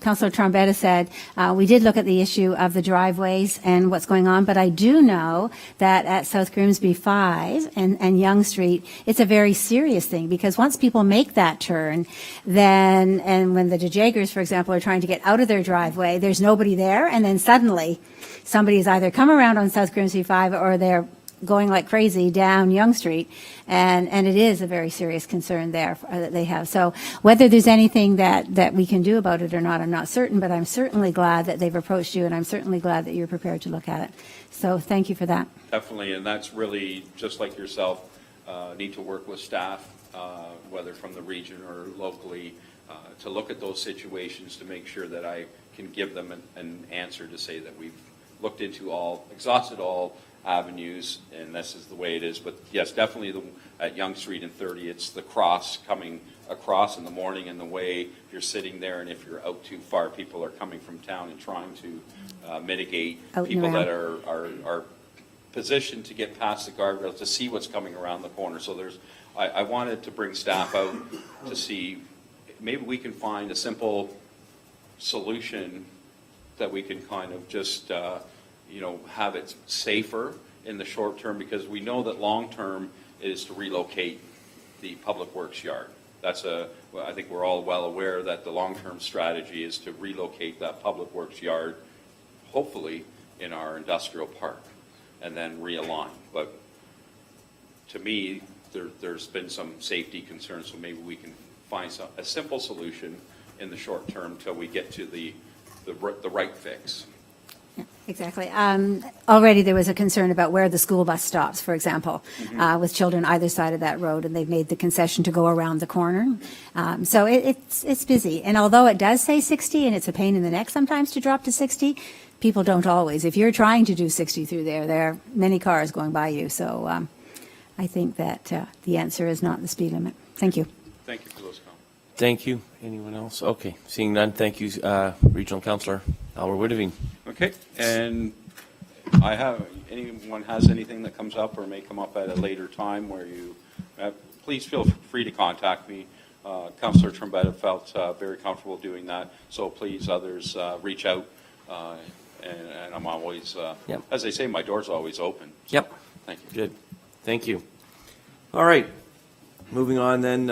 S8: Councillor Trombetta said, we did look at the issue of the driveways and what's going on, but I do know that at South Grimsby 5 and Yonge Street, it's a very serious thing, because once people make that turn, then, and when the DeJagers, for example, are trying to get out of their driveway, there's nobody there, and then suddenly somebody's either come around on South Grimsby 5 or they're going like crazy down Yonge Street, and it is a very serious concern there that they have. So whether there's anything that we can do about it or not, I'm not certain, but I'm certainly glad that they've approached you, and I'm certainly glad that you're prepared to look at it. So thank you for that.
S9: Definitely, and that's really, just like yourself, need to work with staff, whether from the region or locally, to look at those situations to make sure that I can give them an answer to say that we've looked into exhausted all avenues, and this is the way it is. But yes, definitely at Yonge Street and 30, it's the cross coming across in the morning, and the way if you're sitting there and if you're out too far, people are coming from town and trying to mitigate
S8: Out and
S9: people that
S8: around.
S9: are positioned to get past the guardrails to see what's coming around the corner. So I wanted to bring staff out to see, maybe we can find a simple solution that we can kind of just, have it safer in the short term, because we know that long term is to relocate the public works yard. I think we're all well aware that the long-term strategy is to relocate that public works yard, hopefully in our industrial park, and then realign. But to me, there's been some safety concerns, so maybe we can find a simple solution in the short term till we get to the right fix.
S8: Exactly. Already there was a concern about where the school bus stops, for example, with children either side of that road, and they've made the concession to go around the corner. So it's busy. And although it does say 60, and it's a pain in the neck sometimes to drop to 60, people don't always. If you're trying to do 60 through there are many cars going by you. So I think that the answer is not the speed limit. Thank you.
S9: Thank you for those comments.
S1: Thank you. Anyone else? Okay, seeing none, thank you, Regional Councillor Albert Witteveen.
S9: Okay, and anyone has anything that comes up or may come up at a later time where you, please feel free to contact me. Councillor Trombetta felt very comfortable doing that, so please, others, reach out, and I'm always,
S1: Yep.
S9: as they say, my door's always open. So,
S1: Yep.
S9: Thank you.
S1: Good. Thank you. All right. Moving on then,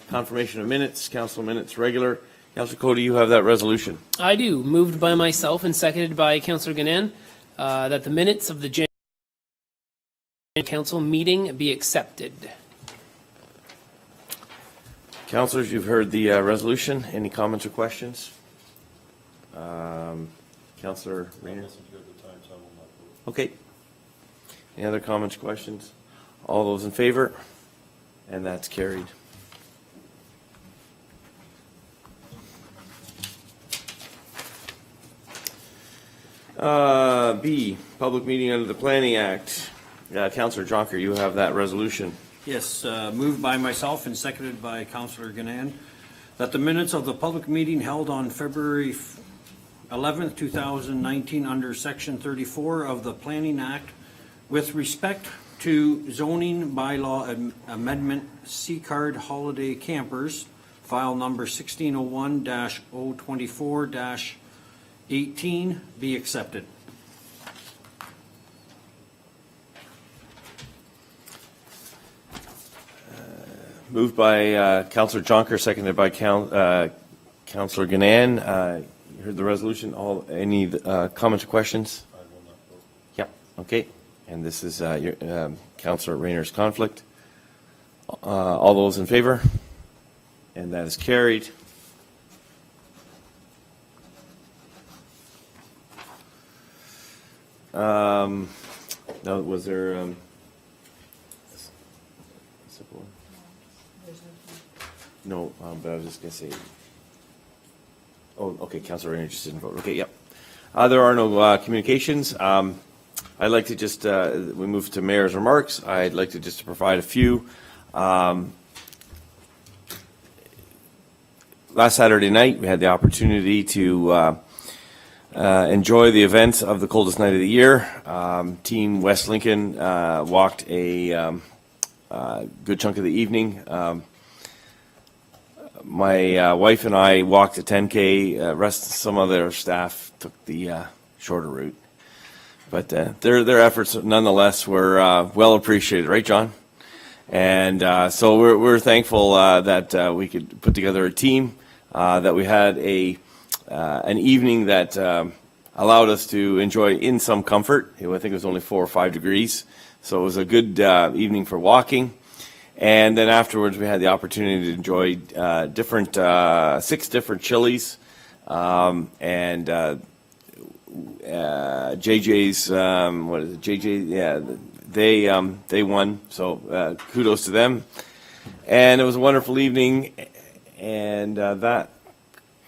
S1: confirmation of minutes, council minutes, regular. Councillor Cody, you have that resolution.
S11: I do. Moved by myself and seconded by Councillor Ganan that the minutes of the January Council meeting be accepted.
S1: Councillors, you've heard the resolution. Any comments or questions? Councillor Rayner? Okay. Any other comments, questions? All those in favor? And that's carried. B, public meeting under the Planning Act. Councillor Jonker, you have that resolution.
S2: Yes, moved by myself and seconded by Councillor Ganan, that the minutes of the public meeting held on February 11th, 2019, under Section 34 of the Planning Act, with respect to zoning bylaw amendment C-Card holiday campers, file number 1601-024-18, be accepted.
S1: Moved by Councillor Jonker, seconded by Councillor Ganan. You heard the resolution. Any comments or questions? I will not vote. Yeah, okay. And this is your Councillor Rayner's conflict. All those in favor? And that is carried. Now, was there a simple one? No, but I was just going to say. Oh, okay, Councillor Rayner just didn't vote. Okay, yep. There are no communications. I'd like to just, we move to Mayor's remarks. I'd like to just provide a few. Last Saturday night, we had the opportunity to enjoy the events of the coldest night of the year. Team West Lincoln walked a good chunk of the evening. My wife and I walked a 10K. Some of their staff took the shorter route. But their efforts, nonetheless, were well appreciated, right, John? And so we're thankful that we could put together a team, that we had an evening that allowed us to enjoy in some comfort. I think it was only 4 or 5 degrees, so it was a good evening for walking. And then afterwards, we had the opportunity to enjoy 6 different chilies, and JJ's, what is it, JJ, yeah, they won, so kudos to them. And it was a wonderful evening, and that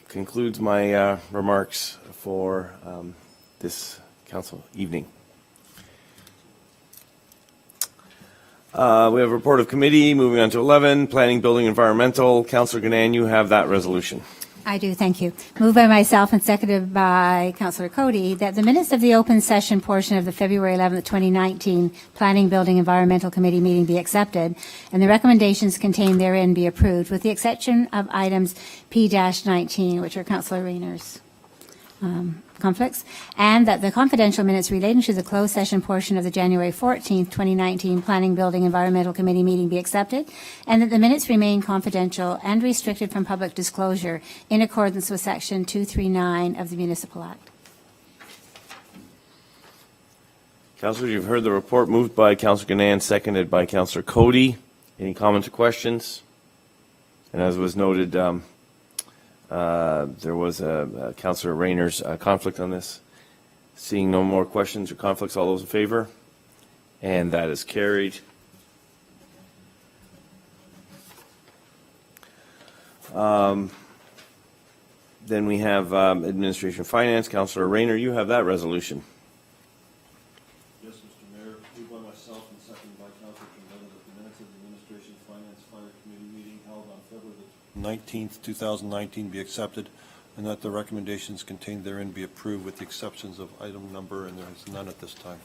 S1: concludes my remarks for this council evening. We have a report of committee. Moving on to 11, Planning, Building, Environmental. Councillor Ganan, you have that resolution.
S8: I do, thank you. Moved by myself and seconded by Councillor Cody that the minutes of the open session portion of the February 11th, 2019 Planning, Building, Environmental Committee meeting be accepted and the recommendations contained therein be approved with the exception of items P-19, which are Councillor Rayner's conflicts, and that the confidential minutes relating to the closed session portion of the January 14th, 2019 Planning, Building, Environmental Committee meeting be accepted, and that the minutes remain confidential and restricted from public disclosure in accordance with Section 239 of the Municipal Act.
S1: Councillors, you've heard the report. Moved by Councillor Ganan, seconded by Councillor Cody. Any comments or questions? And as was noted, there was a Councillor Rayner's conflict on this. Seeing no more questions or conflicts, all those in favor? And that is carried. Then we have Administration and Finance. Councillor Rayner, you have that resolution.
S5: Yes, Mr. Mayor, moved by myself and seconded by Councillor Tremblay that the minutes of the Administration Finance Fire Committee meeting held on February 19th, 2019 be accepted, and that the recommendations contained therein be approved with the exceptions of item number, and there is none at this time.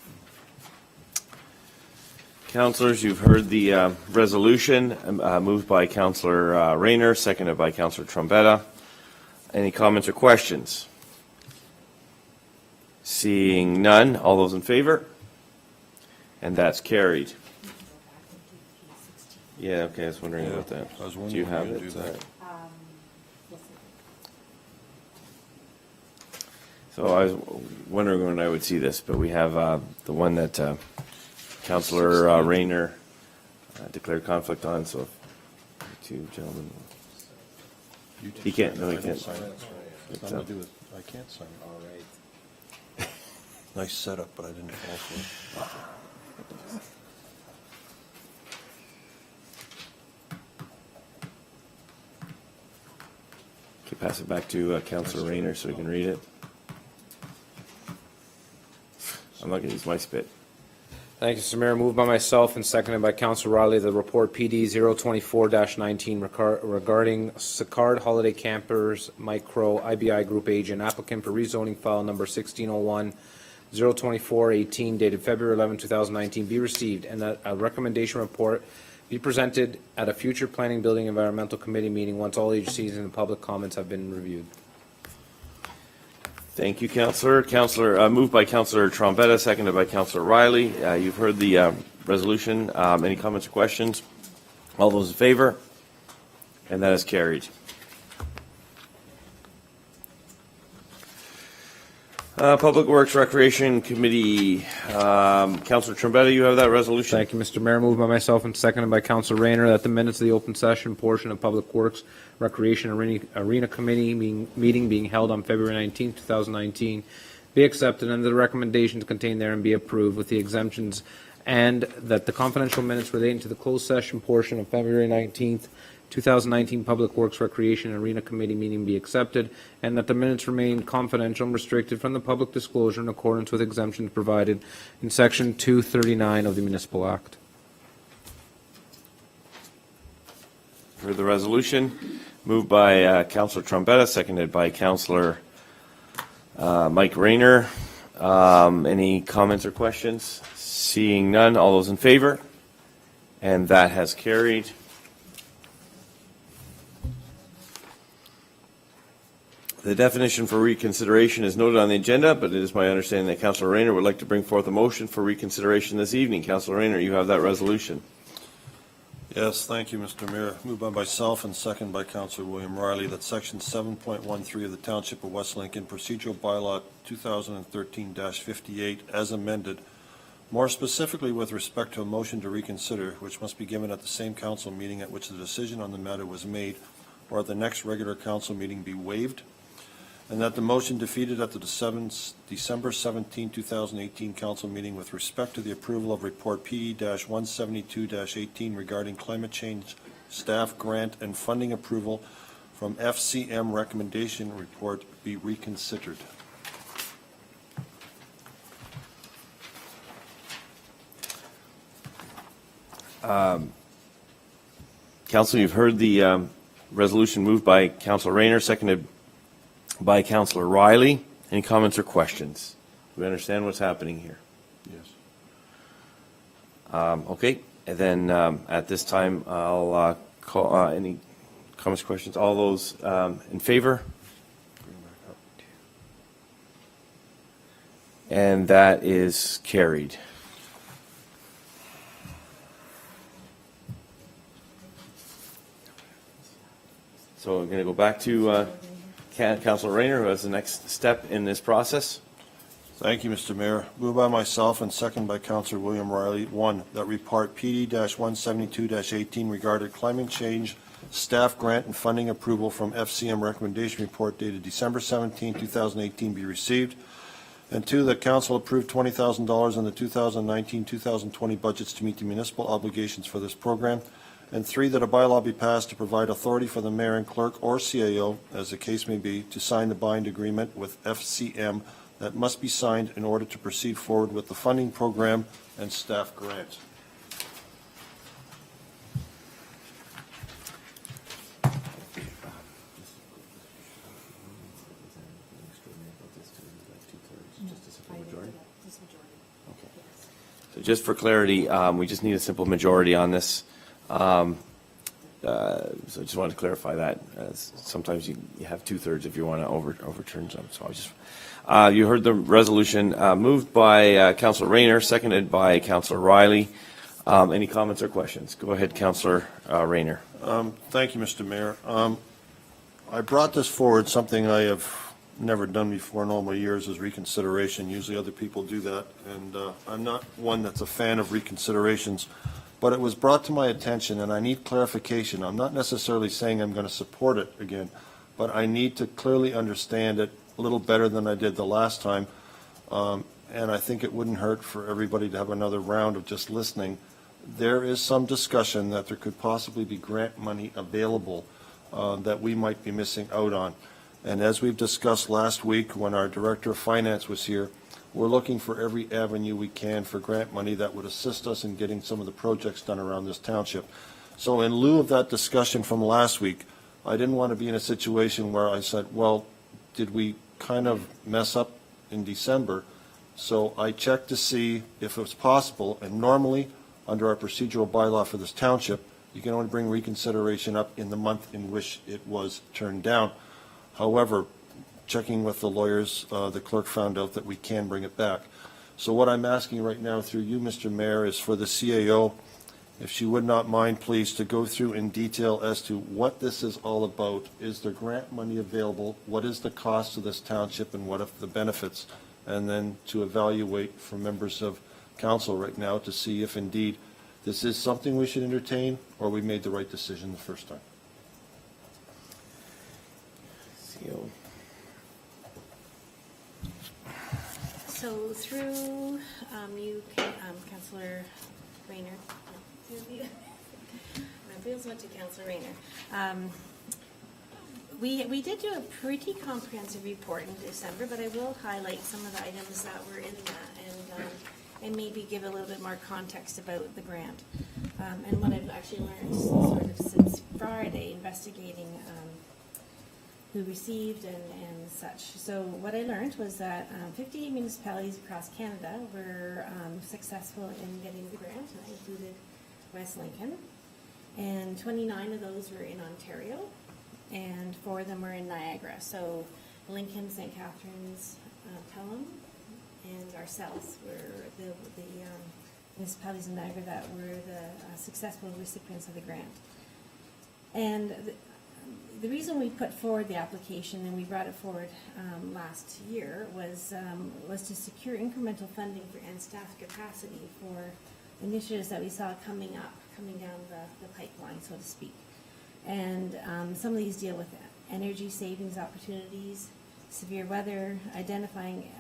S1: Councillors, you've heard the resolution, moved by Councillor Rayner, seconded by Councillor Trombetta. Any comments or questions? Seeing none, all those in favor? And that's carried. Yeah, okay, I was wondering about that.
S5: I was
S1: Do
S5: wondering
S1: you
S5: if
S1: have
S5: you're
S1: it?
S5: gonna do that.
S1: So I was wondering when I would see this, but we have the one that Councillor Rayner declared conflict on, so two gentlemen. He can't, no, he can't.
S5: Sign it. It's nothing to do with, I can't sign it. All right. Nice setup, but I didn't fall for it.
S1: Okay, pass it back to Councillor Rayner so he can read it. I'm not going to use my spit.
S6: Thank you, Mr. Mayor. Moved by myself and seconded by Councillor Riley, the report PD 024-19 regarding Sicard Holiday Campers Micro IBI Group agent applicant for rezoning file number 1601-024-18 dated February 11, 2019 be received, and that a recommendation report be presented at a future Planning, Building, Environmental Committee meeting once all agencies and the public comments have been reviewed.
S1: Thank you, Councillor. Moved by Councillor Trombetta, seconded by Councillor Riley. You've heard the resolution. Any comments or questions? All those in favor? And that is carried. Public Works Recreation Committee. Councillor Trombetta, you have that resolution.
S6: Thank you, Mr. Mayor. Moved by myself and seconded by Councillor Rayner that the minutes of the open session portion of Public Works Recreation Arena Committee meeting being held on February 19, 2019 be accepted and the recommendations contained therein be approved with the exemptions, and that the confidential minutes relating to the closed session portion of February 19th, 2019 Public Works Recreation Arena Committee meeting be accepted, and that the minutes remain confidential and restricted from the public disclosure in accordance with exemptions provided in Section 239 of the Municipal Act.
S1: Heard the resolution. Moved by Councillor Trombetta, seconded by Councillor Mike Rayner. Any comments or questions? Seeing none, all those in favor? And that has carried. The definition for reconsideration is noted on the agenda, but it is my understanding that Councillor Rayner would like to bring forth a motion for reconsideration this evening. Councillor Rayner, you have that resolution.
S5: Yes, thank you, Mr. Mayor. Moved by myself and seconded by Councillor William Riley that Section 7.13 of the Township of West Lincoln Procedural Bylaw 2013-58 as amended, more specifically with respect to a motion to reconsider, which must be given at the same council meeting at which the decision on the matter was made, or at the next regular council meeting be waived, and that the motion defeated at the December 17, 2018 council meeting with respect to the approval of Report P-172-18 regarding climate change staff grant and funding approval from FCM recommendation report be reconsidered.
S1: Council, you've heard the resolution moved by Councilor Rayner, seconded by Councilor Riley. Any comments or questions? Do we understand what's happening here?
S5: Yes.
S1: Okay, and then at this time, I'll call any comments, questions. All those in favor? And that is carried. So we're going to go back to Councilor Rayner, who has the next step in this process.
S5: Thank you, Mr. Mayor. Moved by myself and second by Councillor William Riley. One, that report PD-172-18 regarding climate change staff grant and funding approval from FCM recommendation report dated December 17, 2018 be received. And two, that council approved $20,000 in the 2019-2020 budgets to meet the municipal obligations for this program. And three, that a bylaw be passed to provide authority for the mayor and clerk or CAO, as the case may be, to sign the bind agreement with FCM that must be signed in order to proceed forward with the funding program and staff grant.
S1: So just for clarity, we just need a simple majority on this. So I just wanted to clarify that. Sometimes you have 2/3 if you want to overturn them. So I just, you heard the resolution moved by Councillor Rayner, seconded by Councillor Riley. Any comments or questions? Go ahead, Councillor Rayner.
S5: Thank you, Mr. Mayor. I brought this forward, something I have never done before in all my years is reconsideration. Usually other people do that, and I'm not one that's a fan of reconsiderations. But it was brought to my attention, and I need clarification. I'm not necessarily saying I'm going to support it again, but I need to clearly understand it a little better than I did the last time. And I think it wouldn't hurt for everybody to have another round of just listening. There is some discussion that there could possibly be grant money available that we might be missing out on. And as we've discussed last week when our Director of Finance was here, we're looking for every avenue we can for grant money that would assist us in getting some of the projects done around this township. So in lieu of that discussion from last week, I didn't want to be in a situation where I said, well, did we kind of mess up in December? So I checked to see if it was possible, and normally, under our procedural bylaw for this township, you can only bring reconsideration up in the month in which it was turned down. However, checking with the lawyers, the clerk found out that we can bring it back. So what I'm asking right now through you, Mr. Mayor, is for the CAO, if she would not mind, please, to go through in detail as to what this is all about. Is there grant money available? What is the cost of this township and what are the benefits? And then to evaluate for members of council right now to see if indeed this is something we should entertain or we made the right decision the first time.
S1: CEO.
S12: So through you, Councillor Rayner, my bills went to Councillor Rayner. We did do a pretty comprehensive report in December, but I will highlight some of the items that were in that and maybe give a little bit more context about the grant. And what I've actually learned sort of since Friday, investigating who received and such. So what I learned was that 58 municipalities across Canada were successful in getting the grant, and that included West Lincoln. And 29 of those were in Ontario, and 4 of them were in Niagara. So Lincoln, St. Catharines, Pelham, and ourselves were the municipalities in Niagara that were the successful recipients of the grant. And the reason we put forward the application, and we brought it forward last year, was to secure incremental funding and staff capacity for initiatives that we saw coming down the pipeline, so to speak. And some of these deal with energy savings opportunities, severe weather, identifying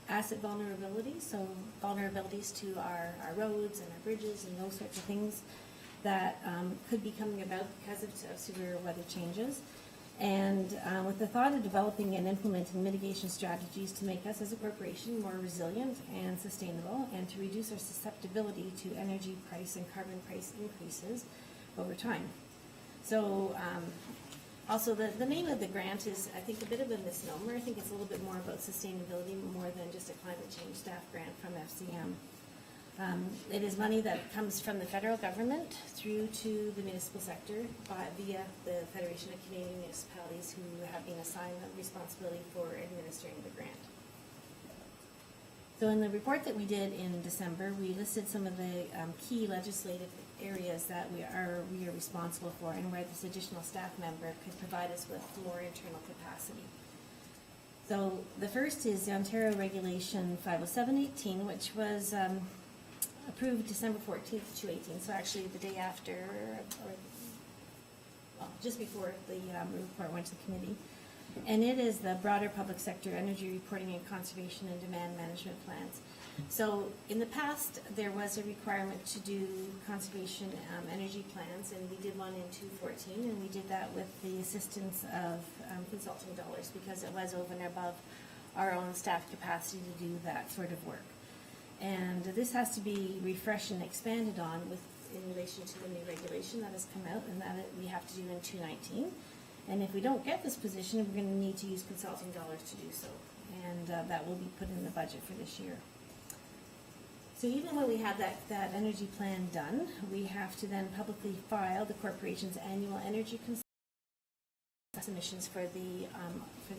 S12: asset vulnerabilities, so vulnerabilities to our roads and our bridges and those sorts of things that could be coming about because of severe weather changes, And with the thought of developing and implementing mitigation strategies to make us as a corporation more resilient and sustainable, and to reduce our susceptibility to energy price and carbon price increases over time. So also the name of the grant is, I think, a bit of a misnomer. I think it's a little bit more about sustainability more than just a climate change staff grant from FCM. It is money that comes from the federal government through to the municipal sector via the Federation of Canadian Municipalities, who have been assigned the responsibility for administering the grant. So in the report that we did in December, we listed some of the key legislative areas that we are responsible for, and where this additional staff member could provide us with more internal capacity. So the first is the Ontario Regulation 507-18, which was approved December 14th, 2018, so actually the day after, or well, just before the report went to the committee. And it is the broader public sector energy reporting and conservation and demand management plans. So in the past, there was a requirement to do conservation energy plans, and we did one in 2014, and we did that with the assistance of consulting dollars, because it was over and above our own staff capacity to do that sort of work. And this has to be refreshed and expanded on in relation to the new regulation that has come out, and that we have to do in 2019. And if we don't get this position, we're going to need to use consulting dollars to do so. And that will be put in the budget for this year. So even when we have that energy plan done, we have to then publicly file the corporation's annual energy emissions for the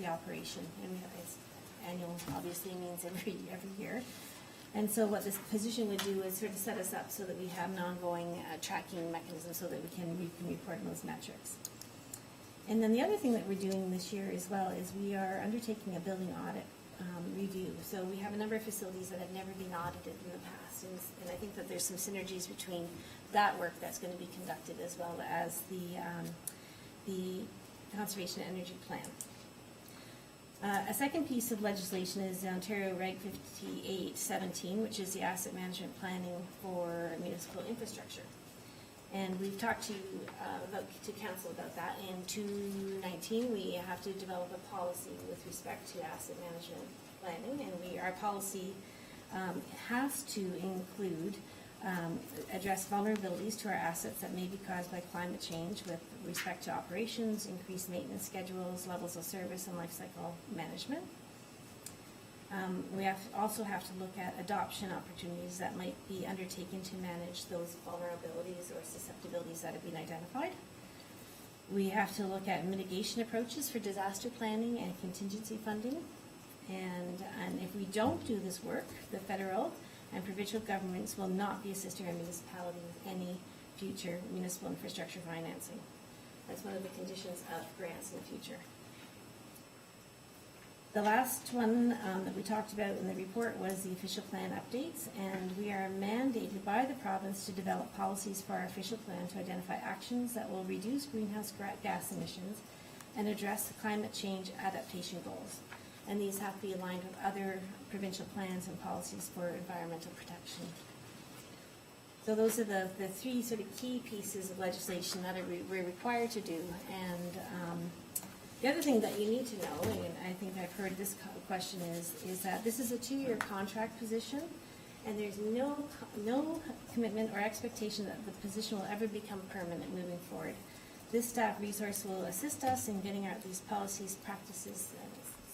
S12: operation. And it's annual obviously means every year. And so what this position would do is sort of set us up so that we have an ongoing tracking mechanism, so that we can report on those metrics. And then the other thing that we're doing this year as well is we are undertaking a building audit review. So we have a number of facilities that have never been audited in the past, and I think that there's some synergies between that work that's going to be conducted as well as the conservation energy plan. A second piece of legislation is the Ontario Reg 5817, which is the asset management planning for municipal infrastructure. And we've talked to council about that. In 2019, we have to develop a policy with respect to asset management planning, and our policy has to include address vulnerabilities to our assets that may be caused by climate change with respect to operations, increased maintenance schedules, levels of service, and life cycle management. We also have to look at adoption opportunities that might be undertaken to manage those vulnerabilities or susceptibilities that have been identified. We have to look at mitigation approaches for disaster planning and contingency funding. And if we don't do this work, the federal and provincial governments will not be assisting our municipality with any future municipal infrastructure financing. That's one of the conditions of grants in the future. The last one that we talked about in the report was the official plan updates, and we are mandated by the province to develop policies for our official plan to identify actions that will reduce greenhouse gas emissions and address the climate change adaptation goals. And these have to be aligned with other provincial plans and policies for environmental protection. So those are the three sort of key pieces of legislation that we're required to do. And the other thing that you need to know, and I think I've heard this question, is that this is a 2-year contract position, and there's no commitment or expectation that the position will ever become permanent moving forward. This staff resource will assist us in getting out these policies, practices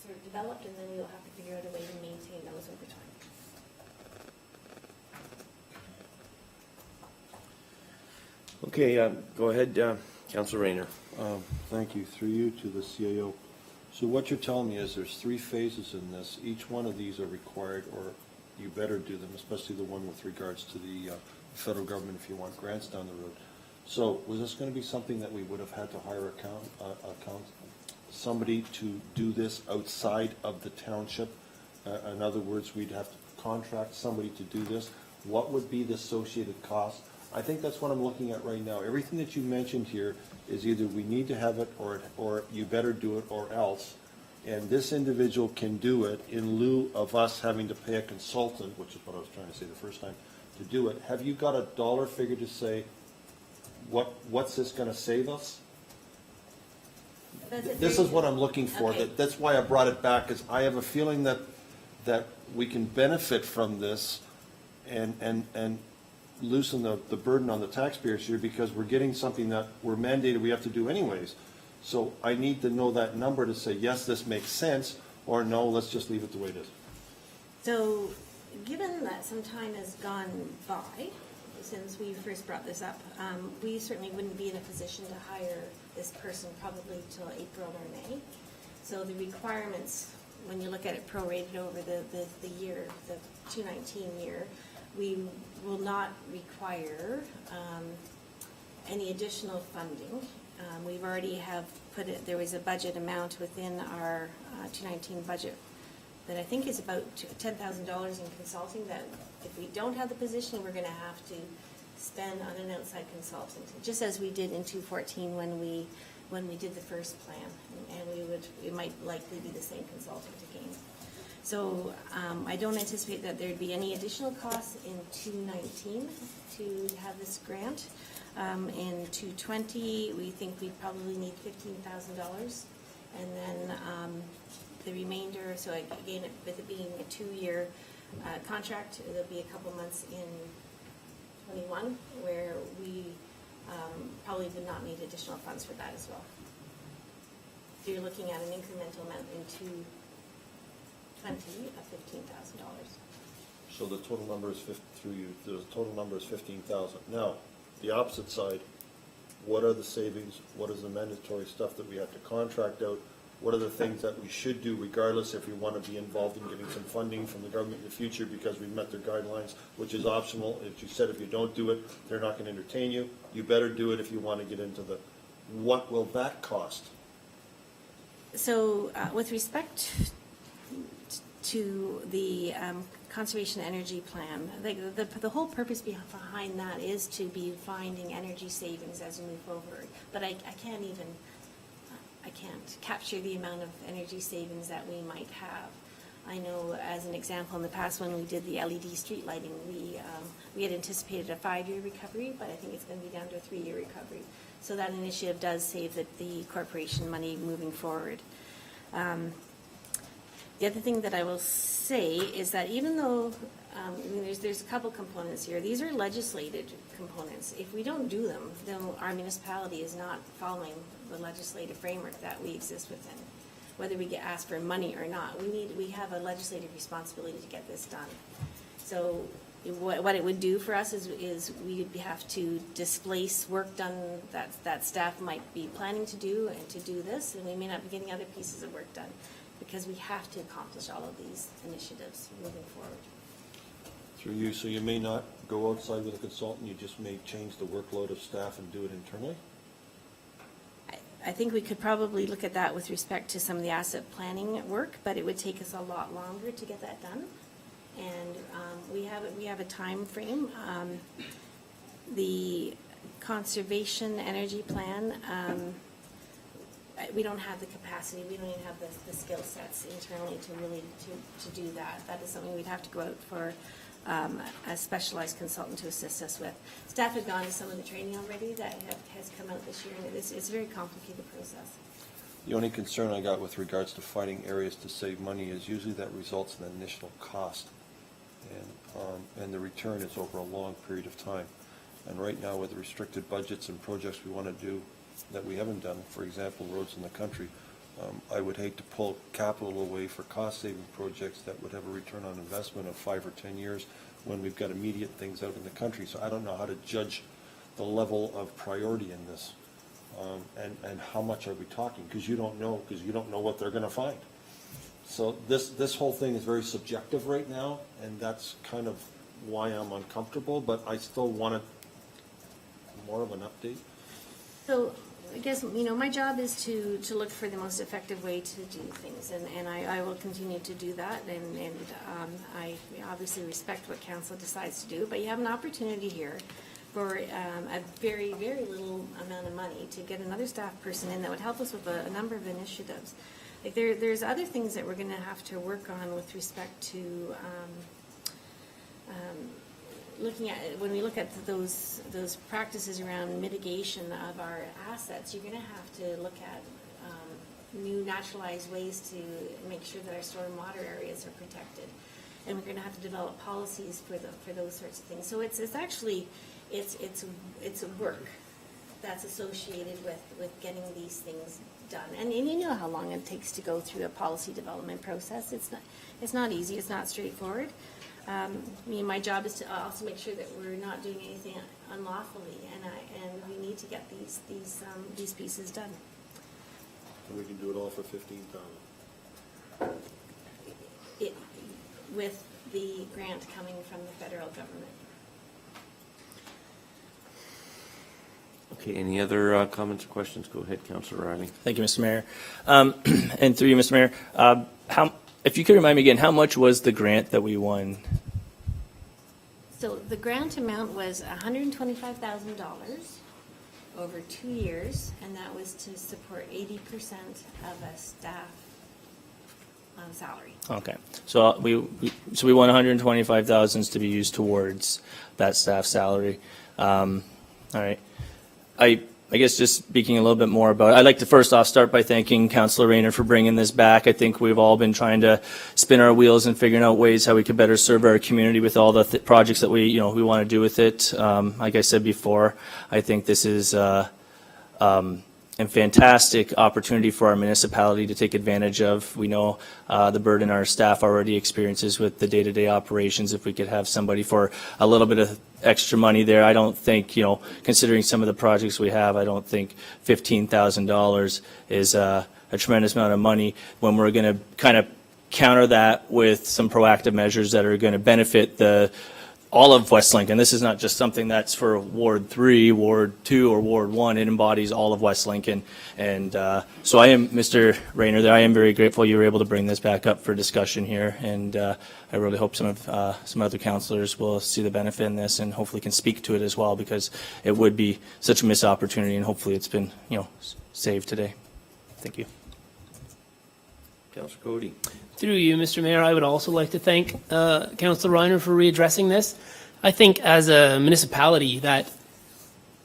S12: sort of developed, and then we'll have to figure out a way to maintain those over time.
S1: Okay, go ahead, Councillor Rayner.
S5: Thank you. Through you to the CAO. So what you're telling me is there's 3 phases in this. Each one of these are required, or you better do them, especially the one with regards to the federal government if you want grants down the road. So was this going to be something that we would have had to hire somebody to do this outside of the township? In other words, we'd have to contract somebody to do this. What would be the associated cost? I think that's what I'm looking at right now. Everything that you mentioned here is either we need to have it or you better do it or else. And this individual can do it in lieu of us having to pay a consultant, which is what I was trying to say the first time, to do it. Have you got a dollar figure to say what's this going to save us? this is what I'm looking for.
S12: Okay.
S5: That's why I brought it back, is I have a feeling that we can benefit from this and loosen the burden on the taxpayers here, because we're getting something that we're mandated we have to do anyways. So I need to know that number to say, yes, this makes sense, or no, let's just leave it the way it is.
S12: So, given that some time has gone by since we first brought this up, we certainly wouldn't be in a position to hire this person probably till April or May. So the requirements, when you look at it prorated over the year, the 2019 year, we will not require any additional funding. We've already have put it, there was a budget amount within our 2019 budget that I think is about $10,000 in consulting, that if we don't have the position, we're going to have to spend on an outside consultant, just as we did in 2014 when we did the first plan, and it might likely be the same consultant again. So I don't anticipate that there'd be any additional costs in 2019 to have this grant. In 2020, we think we probably need $15,000, and then the remainder, so again, with it being a 2-year contract, there'll be a couple months in 21 where we probably would not need additional funds for that as well. So you're looking at an incremental amount in 2020 of $15,000.
S5: So the total number is the total number is 15,000. Now, the opposite side, what are the savings? What is the mandatory stuff that we have to contract out? What are the things that we should do regardless if we want to be involved in getting some funding from the government in the future because we've met their guidelines, which is optional. As you said, if you don't do it, they're not going to entertain you. You better do it if you want to get into the, what will that cost?
S12: So with respect to the conservation energy plan, the whole purpose behind that is to be finding energy savings as we move forward. But I can't capture the amount of energy savings that we might have. I know, as an example, in the past when we did the LED street lighting, we had anticipated a 5-year recovery, but I think it's going to be down to a 3-year recovery. So that initiative does save the corporation money moving forward. The other thing that I will say is that even though there's a couple components here, these are legislated components. If we don't do them, then our municipality is not following the legislative framework that we exist within. Whether we get asked for money or not, we have a legislative responsibility to get this done. So what it would do for us is we would have to displace work done that staff might be planning to do and to do this, and we may not be getting other pieces of work done because we have to accomplish all of these initiatives moving forward.
S5: Through you, so you may not go outside with a consultant, you just may change the workload of staff and do it internally?
S12: I think we could probably look at that with respect to some of the asset planning work, but it would take us a lot longer to get that done. And we have a time frame. The conservation energy plan, we don't have the capacity, we don't even have the skill sets internally to really to do that. That is something we'd have to go out for a specialized consultant to assist us with. Staff have gone to some of the training already that has come out this year, and it's a very complicated process.
S5: The only concern I got with regards to finding areas to save money is usually that results in an initial cost. And the return is over a long period of time. And right now with the restricted budgets and projects we want to do that we haven't done, for example, roads in the country, I would hate to pull capital away for cost-saving projects that would have a return on investment of 5 or 10 years when we've got immediate things out in the country. So I don't know how to judge the level of priority in this. And how much are we talking? Because you don't know what they're going to find. So this whole thing is very subjective right now, and that's kind of why I'm uncomfortable, but I still want more of an update. So
S12: I guess, my job is to look for the most effective way to do things, and I will continue to do that, and I obviously respect what council decides to do, but you have an opportunity here for a very, very little amount of money to get another staff person in that would help us with a number of initiatives. Like there's other things that we're going to have to work on with respect to looking at, when we look at those practices around mitigation of our assets, you're going to have to look at new naturalized ways to make sure that our stormwater areas are protected. And we're gonna have to develop policies for those sorts of things. So it's actually, it's a work that's associated with getting these things done. And you know how long it takes to go through a policy development process. It's not easy, it's not straightforward. My job is to also make sure that we're not doing anything unlawfully, and we need to get these pieces done.
S5: And we can do it all for $15,000.
S12: With the grant coming from the federal government.
S1: Okay, any other comments or questions? Go ahead, Councillor Riley.
S10: Thank you, Mr. Mayor. And through you, Mr. Mayor, if you could remind me again, how much was the grant that we won?
S12: So the grant amount was $125,000 over 2 years, and that was to support 80% of a staff salary.
S10: Okay, so we won 125,000 to be used towards that staff salary. All right. I guess just speaking a little bit more about it, I'd like to first off start by thanking Councillor Rayner for bringing this back. I think we've all been trying to spin our wheels and figuring out ways how we could better serve our community with all the projects that we want to do with it. Like I said before, I think this is a fantastic opportunity for our municipality to take advantage of. We know the burden our staff already experiences with the day-to-day operations. If we could have somebody for a little bit of extra money there, I don't think, considering some of the projects we have, I don't think $15,000 is a tremendous amount of money when we're going to kind of counter that with some proactive measures that are going to benefit all of West Lincoln. This is not just something that's for Ward 3, Ward 2, or Ward 1. It embodies all of West Lincoln. And so I am, Mr. Rayner, I am very grateful you were able to bring this back up for discussion here. And I really hope some other councillors will see the benefit in this and hopefully can speak to it as well, because it would be such a missed opportunity, and hopefully it's been, saved today. Thank you.
S1: Councillor Cody.
S11: Through you, Mr. Mayor, I would also like to thank Councillor Reiner for readdressing this. I think as a municipality that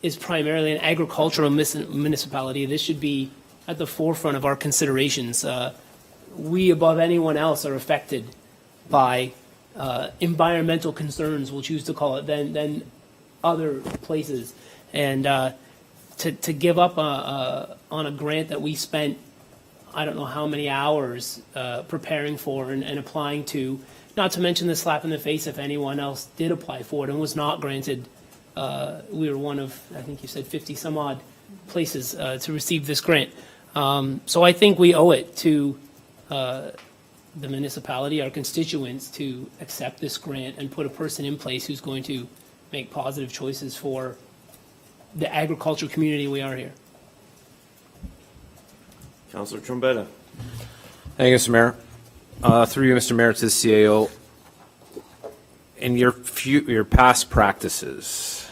S11: is primarily an agricultural municipality, this should be at the forefront of our considerations. We, above anyone else, are affected by environmental concerns, we'll choose to call it, than other places. And to give up on a grant that we spent I don't know how many hours preparing for and applying to, not to mention the slap in the face if anyone else did apply for it and was not granted. We were one of, I think you said 50 some odd places to receive this grant. So I think we owe it to the municipality, our constituents, to accept this grant and put a person in place who's going to make positive choices for the agricultural community we are here.
S1: Councillor Trombetta.
S6: Thank you, Mr. Mayor. Through you, Mr. Mayor, to the CAO. In your past practices,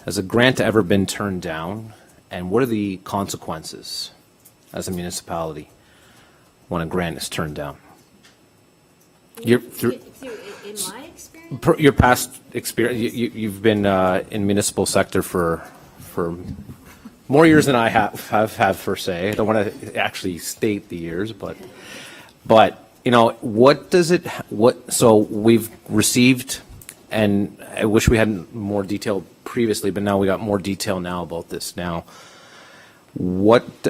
S6: has a grant ever been turned down? And what are the consequences as a municipality when a grant is turned down?
S12: In my experience?
S6: Your past experience, you've been in municipal sector for more years than I have per se. I don't want to actually state the years, but so we've received, and I wish we had more detail previously, but now we got more detail now about this now.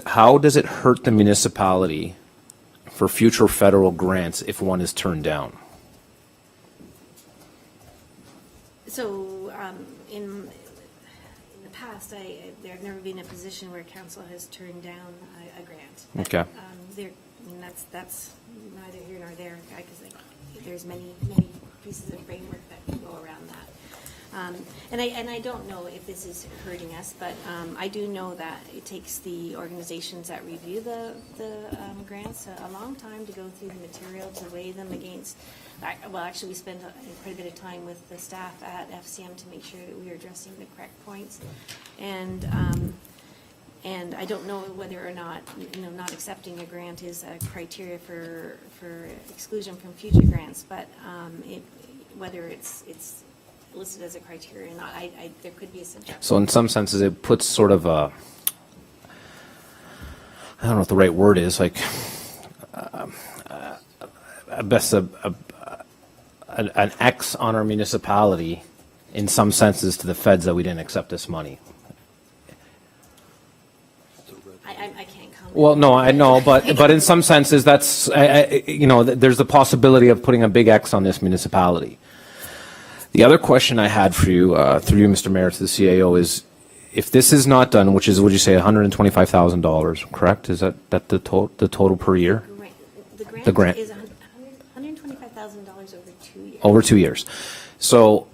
S6: How does it hurt the municipality for future federal grants if one is turned down?
S12: So in the past, there've never been a position where council has turned down a grant.
S6: Okay.
S12: That's neither here nor there, because there's many pieces of framework that can go around that. And I don't know if this is hurting us, but I do know that it takes the organizations that review the grants a long time to go through the material, to weigh them against. Well, actually, we spend quite a bit of time with the staff at FCM to make sure that we are addressing the correct points. And I don't know whether or not, not accepting a grant is a criteria for exclusion from future grants, but whether it's listed as a criteria or not, there could be a subject.
S6: So in some senses, it puts sort of I don't know what the right word is, like, best an X on our municipality in some senses to the feds that we didn't accept this money.
S12: I can't comment.
S6: Well, no, I know, but in some senses, that's, there's the possibility of putting a big X on this municipality. The other question I had for you, through you, Mr. Mayor, to the CAO is, if this is not done, which is, would you say, $125,000, correct? Is that the total per year?
S12: The
S6: grant.
S12: grant is $125,000 over 2 years.
S6: Over 2 years. So,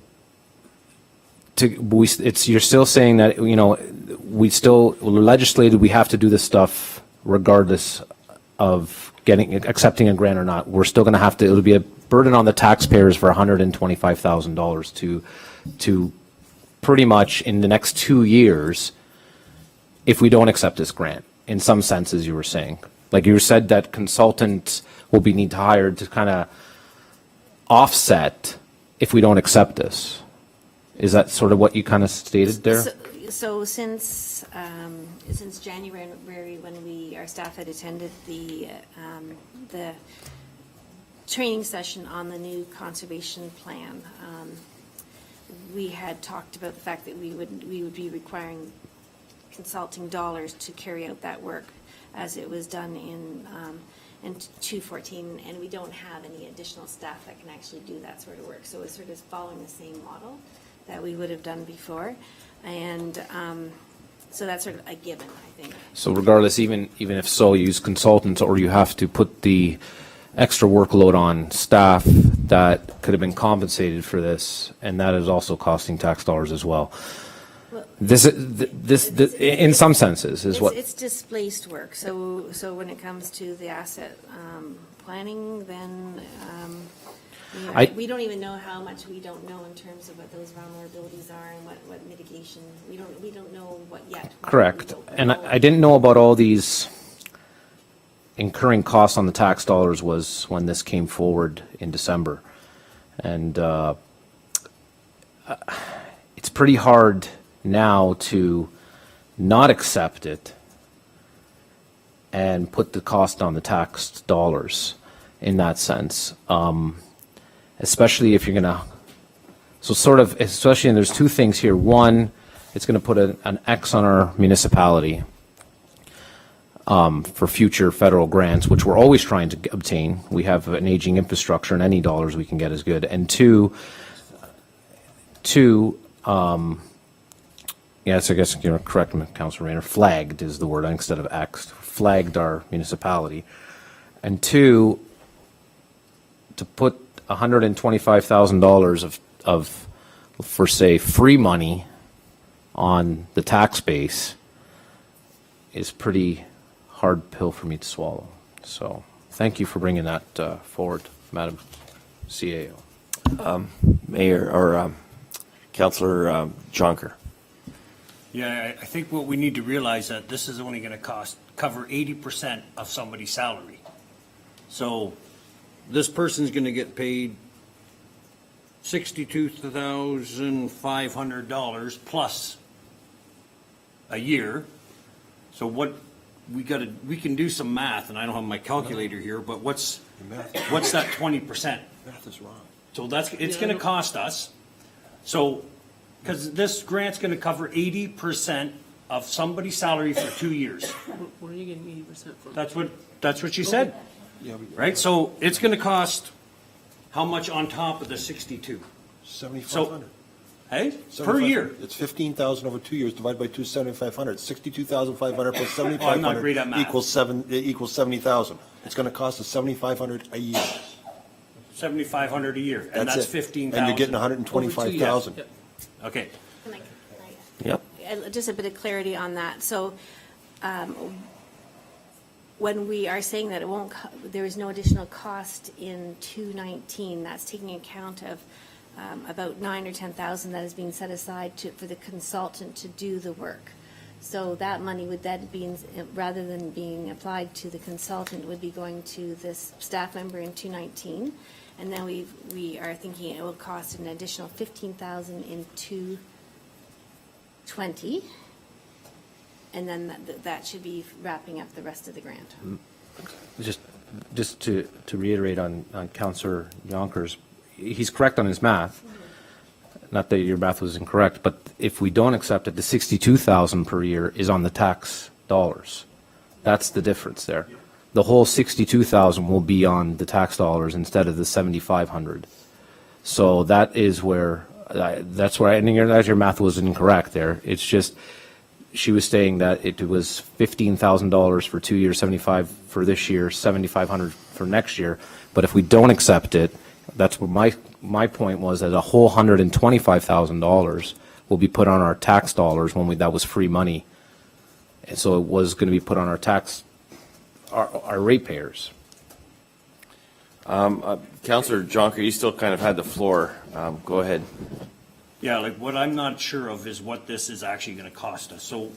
S6: you're still saying that, we still legislated, we have to do this stuff regardless of accepting a grant or not. We're still going to have to, it'll be a burden on the taxpayers for $125,000 to pretty much in the next 2 years if we don't accept this grant, in some senses you were saying. Like you said that consultants will be need to hire to kind of offset if we don't accept this. Is that sort of what you kind of stated there?
S12: So since January, when our staff had attended the training session on the new conservation plan, we had talked about the fact that we would be requiring consulting dollars to carry out that work as it was done in 2014, and we don't have any additional staff that can actually do that sort of work. So it's sort of following the same model that we would have done before. And so that's sort of a given, I think.
S6: So regardless, even if so, you use consultants or you have to put the extra workload on staff that could have been compensated for this, and that is also costing tax dollars as well.
S12: Well,
S6: This in some senses, is what.
S12: It's displaced work. So when it comes to the asset planning, then we don't even know how much we don't know in terms of what those vulnerabilities are and what mitigation. We don't know what yet.
S6: Correct. And I didn't know about all these incurring costs on the tax dollars was when this came forward in December. And it's pretty hard now to not accept it and put the cost on the tax dollars in that sense. Especially if you're going to, so sort of, especially, and there's two things here. One, it's going to put an X on our municipality for future federal grants, which we're always trying to obtain. We have an aging infrastructure, and any dollars we can get is good. And two, yes, I guess you're correct, Councilor Rayner, flagged is the word instead of X'd, flagged our municipality. And two, to put $125,000 of, for say, free money on the tax base is pretty hard pill for me to swallow. So thank you for bringing that forward, Madam CAO.
S1: Mayor, or Councillor Jonker.
S2: Yeah, I think what we need to realize that this is only going to cover 80% of somebody's salary. So this person's going to get paid $62,500 plus a year. So what we can do some math, and I don't have my calculator here, but what's that 20%?
S5: Math is wrong.
S2: So it's going to cost us. So, because this grant's going to cover 80% of somebody's salary for 2 years.
S11: Where are you getting 80% from?
S2: That's what you said,
S5: Yeah,
S2: right? So it's going to cost how much on top of the 62?
S5: 7,500.
S2: Hey, per year.
S5: It's 15,000 over 2 years divided by 2, 7,500. 62,500 plus 7,500
S2: I'm not great at math.
S5: equals 70,000. It's going to cost us 7,500 a year.
S2: 7,500 a year, and that's
S5: it.
S2: 15,000.
S5: And you're getting 125,000.
S11: Yep.
S2: Okay.
S1: Yep.
S12: Just a bit of clarity on that. So when we are saying that there is no additional cost in 2019, that's taking account of about 9,000 or 10,000 that is being set aside for the consultant to do the work. So that money would then be, rather than being applied to the consultant, would be going to this staff member in 2019. And then we are thinking it will cost an additional 15,000 in 2020. and then that should be wrapping up the rest of the grant.
S6: Just to reiterate on Councillor Yonkers, he's correct on his math. Not that your math was incorrect, but if we don't accept it, the 62,000 per year is on the tax dollars. That's the difference there. The whole 62,000 will be on the tax dollars instead of the 7,500. So that is where, that's where, and your math was incorrect there. It's just, she was saying that it was $15,000 for 2 years, 75 for this year, 7,500 for next year. But if we don't accept it, that's what my point was, that a whole $125,000 will be put on our tax dollars when that was free money. And so it was going to be put on our our ratepayers.
S1: Councillor Jonker, you still kind of had the floor. Go ahead.
S2: Yeah, like what I'm not sure of is what this is actually going to cost us. So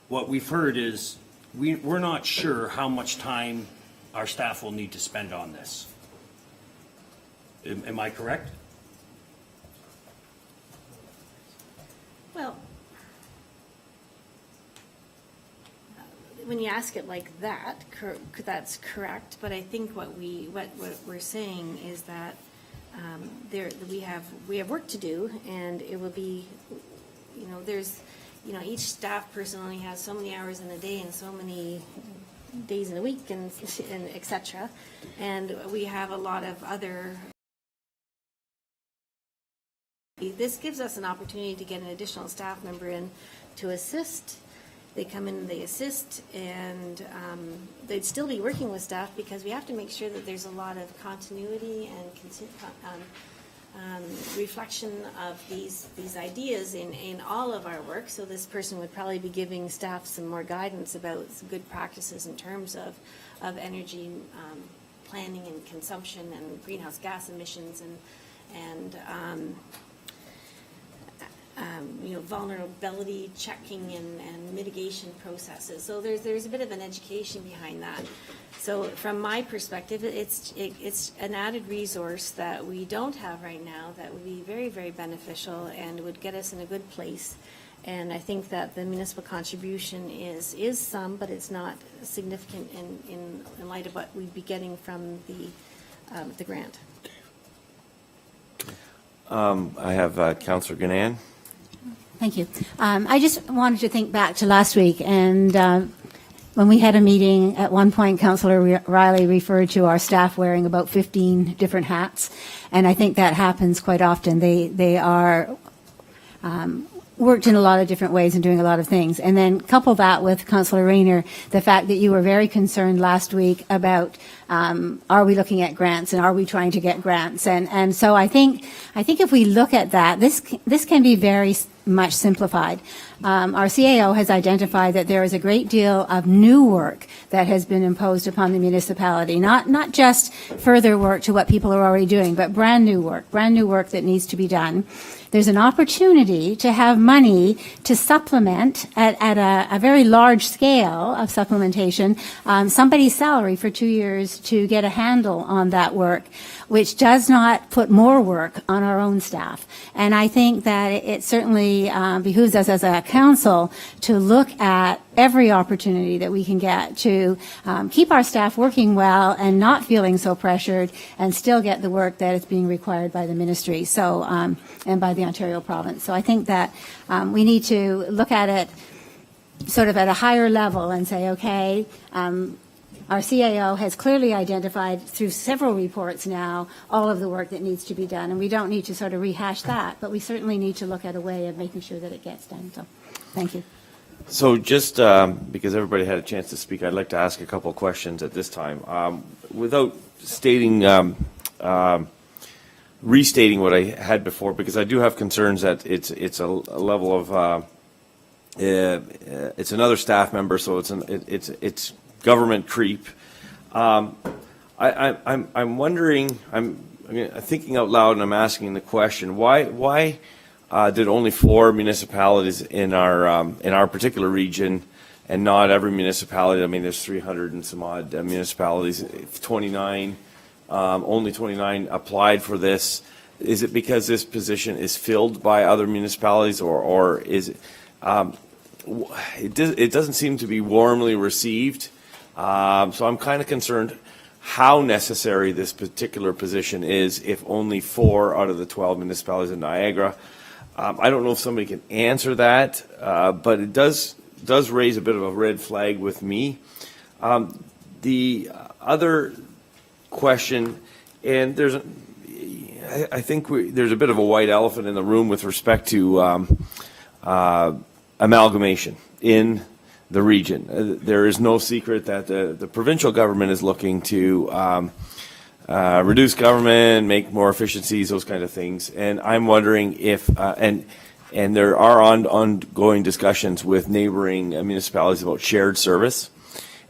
S2: what we've heard is we're not sure how much time our staff will need to spend on this. Am I correct?
S12: Well, when you ask it like that, that's correct. But I think what we're saying is that we have work to do, and it will be, each staff person only has so many hours in a day and so many days in a week, and et cetera. And we have a lot of other. This gives us an opportunity to get an additional staff member in to assist. They come in and they assist, and they'd still be working with staff because we have to make sure that there's a lot of continuity and reflection of these ideas in all of our work. So this person would probably be giving staff some more guidance about some good practices in terms of energy planning and consumption and greenhouse gas emissions and vulnerability checking and mitigation processes. So there's a bit of an education behind that. So from my perspective, it's an added resource that we don't have right now that would be very, very beneficial and would get us in a good place. And I think that the municipal contribution is some, but it's not significant in light of what we'd be getting from the grant.
S1: I have Councillor Ganan.
S8: Thank you. I just wanted to think back to last week, and when we had a meeting, at one point, Councillor Riley referred to our staff wearing about 15 different hats, and I think that happens quite often. They are worked in a lot of different ways and doing a lot of things. And then couple that with Councillor Rayner, the fact that you were very concerned last week about are we looking at grants and are we trying to get grants? And so I think if we look at that, this can be very much simplified. Our CAO has identified that there is a great deal of new work that has been imposed upon the municipality, not just further work to what people are already doing, but brand new work that needs to be done. There's an opportunity to have money to supplement at a very large scale of supplementation somebody's salary for 2 years to get a handle on that work, which does not put more work on our own staff. And I think that it certainly behooves us as a council to look at every opportunity that we can get to keep our staff working well and not feeling so pressured and still get the work that is being required by the ministry and by the Ontario province. So I think that we need to look at it sort of at a higher level and say, okay, our CAO has clearly identified through several reports now all of the work that needs to be done, and we don't need to sort of rehash that, but we certainly need to look at a way of making sure that it gets done. So thank you.
S1: So just because everybody had a chance to speak, I'd like to ask a couple of questions at this time. Without restating what I had before, because I do have concerns that it's a level of it's another staff member, so it's government creep. I'm wondering. I'm thinking out loud, and I'm asking the question: Why did only 4 municipalities in our particular region, and not every municipality? I mean, there's 300 and some odd municipalities. 29, only 29 applied for this. Is it because this position is filled by other municipalities, or is it? it doesn't seem to be warmly received. So I'm kind of concerned how necessary this particular position is if only 4 out of the 12 municipalities in Niagara. I don't know if somebody can answer that, but it does raise a bit of a red flag with me. The other question, and I think there's a bit of a white elephant in the room with respect to amalgamation in the region. There is no secret that the provincial government is looking to reduce government, make more efficiencies, those kind of things. And I'm wondering if, and there are ongoing discussions with neighboring municipalities about shared service.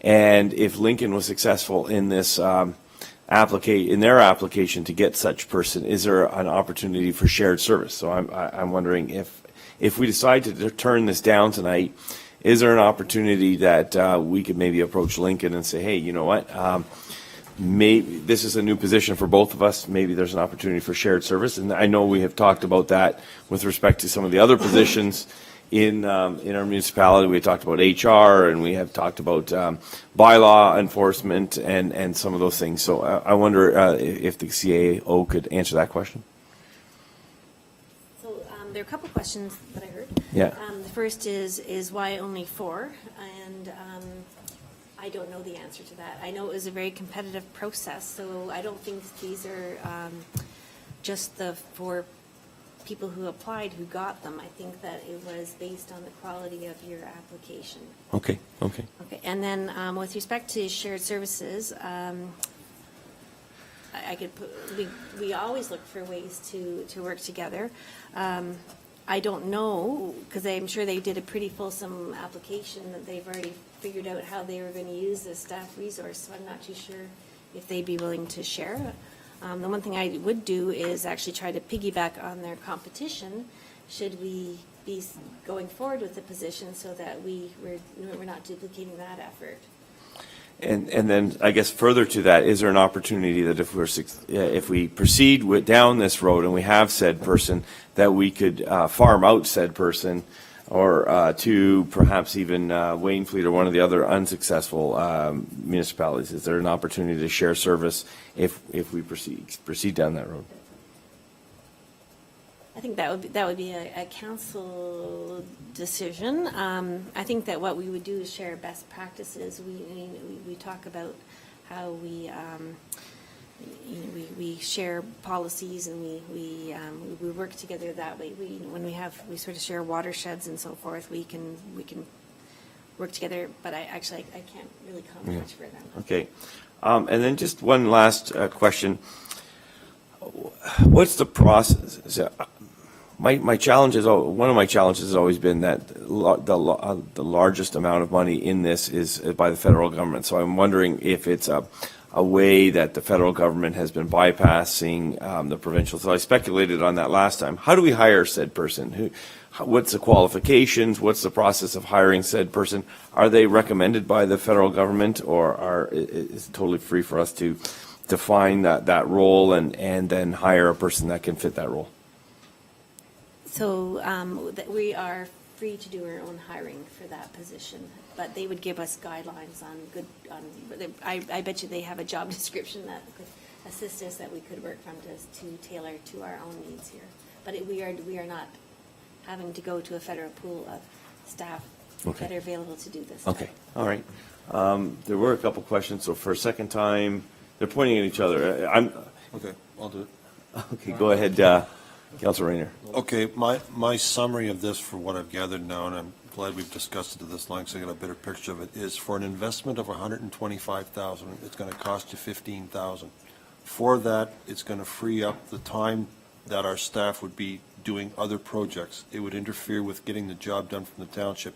S1: And if Lincoln was successful in this in their application to get such person, is there an opportunity for shared service? So I'm wondering if we decide to turn this down tonight, is there an opportunity that we could maybe approach Lincoln and say, hey, you know what? Maybe this is a new position for both of us. Maybe there's an opportunity for shared service. And I know we have talked about that with respect to some of the other positions in our municipality. We talked about HR, and we have talked about bylaw enforcement and some of those things. So I wonder if the CAO could answer that question.
S12: So there are a couple questions that I heard.
S1: Yeah.
S12: The first is why only 4? And I don't know the answer to that. I know it was a very competitive process, so I don't think these are just the 4 people who applied who got them. I think that it was based on the quality of your application.
S1: Okay.
S12: Okay, and then with respect to shared services, I could put, we always look for ways to work together. I don't know, because I'm sure they did a pretty fulsome application that they've already figured out how they were going to use the staff resource, so I'm not too sure if they'd be willing to share. The one thing I would do is actually try to piggyback on their competition, should we be going forward with the position, so that we're not duplicating that effort.
S1: And then I guess further to that, is there an opportunity that if we proceed down this road and we have said person, that we could farm out said person, or to perhaps even Waynfleet or one of the other unsuccessful municipalities? Is there an opportunity to share service if we proceed down that road?
S12: I think that would be a council decision. I think that what we would do is share best practices. We talk about how we share policies, and we work together that way. We sort of share watersheds and so forth. We can work together. But I can't really comment much further.
S1: Okay, and then just one last question. What's the process? My challenge is, one of my challenges has always been that the largest amount of money in this is by the federal government. So I'm wondering if it's a way that the federal government has been bypassing the provincial. So I speculated on that last time. How do we hire said person? What's the qualifications? What's the process of hiring said person? Are they recommended by the federal government, or is it totally free for us to define that role and then hire a person that can fit that role?
S12: So we are free to do our own hiring for that position, but they would give us guidelines on I bet you they have a job description that could assist us, that we could work from to tailor to our own needs here. But we are not having to go to a federal pool of staff that are available to do this.
S1: Okay, all right. There were a couple questions, so for a second time, they're pointing at each other.
S5: Okay, I'll do it.
S1: Okay, go ahead, Councilor Rayner.
S5: Okay, my summary of this, for what I've gathered now, and I'm glad we've discussed it to this length so I get a better picture of it, is for an investment of $125,000, it's going to cost you $15,000. For that, it's going to free up the time that our staff would be doing other projects. It would interfere with getting the job done from the township.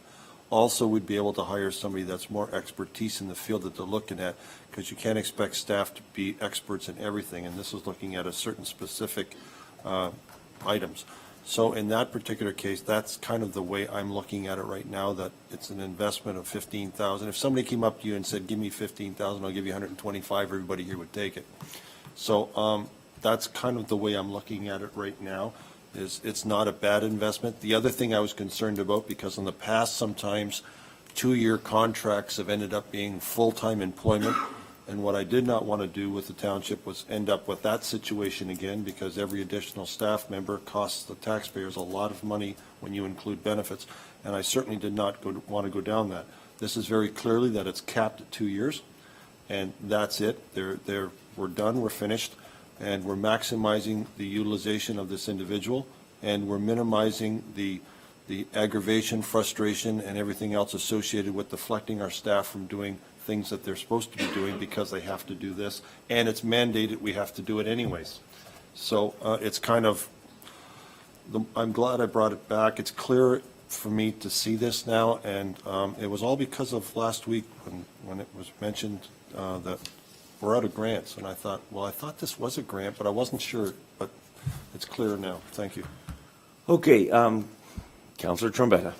S5: Also, we'd be able to hire somebody that's more expertise in the field that they're looking at, because you can't expect staff to be experts in everything, and this is looking at a certain specific items. So in that particular case, that's kind of the way I'm looking at it right now, that it's an investment of $15,000. If somebody came up to you and said, give me $15,000, I'll give you $125,000, everybody here would take it. So that's kind of the way I'm looking at it right now. it's not a bad investment. The other thing I was concerned about, because in the past, sometimes 2-year contracts have ended up being full-time employment, and what I did not want to do with the township was end up with that situation again, because every additional staff member costs the taxpayers a lot of money when you include benefits, and I certainly did not want to go down that. This is very clearly that it's capped at 2 years, and that's it. We're done, we're finished, and we're maximizing the utilization of this individual, and we're minimizing the aggravation, frustration, and everything else associated with deflecting our staff from doing things that they're supposed to be doing because they have to do this, and it's mandated we have to do it anyways. So it's kind of, I'm glad I brought it back. It's clear for me to see this now, and it was all because of last week when it was mentioned that we're out of grants, and I thought, well, I thought this was a grant, but I wasn't sure, but it's clear now. Thank you.
S1: Okay, Councillor Trombetta.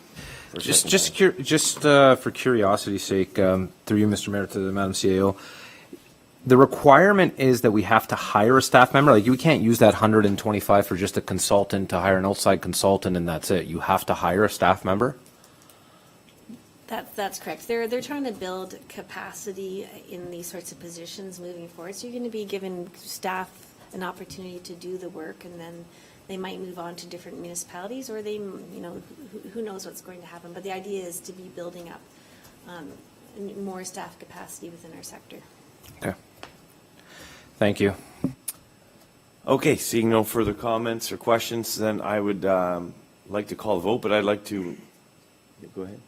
S6: Just for curiosity's sake, through you, Mr. Mayor, to the Madam CAO, the requirement is that we have to hire a staff member? Like, we can't use that 125 for just a consultant to hire an outside consultant and that's it. You have to hire a staff member?
S12: That's correct. They're trying to build capacity in these sorts of positions moving forward. So you're going to be giving staff an opportunity to do the work, and then they might move on to different municipalities, or they, who knows what's going to happen. But the idea is to be building up more staff capacity within our sector.
S6: Okay. Thank you.
S1: Okay, seeing no further comments or questions, then I would like to call a vote, but I'd like to, go ahead.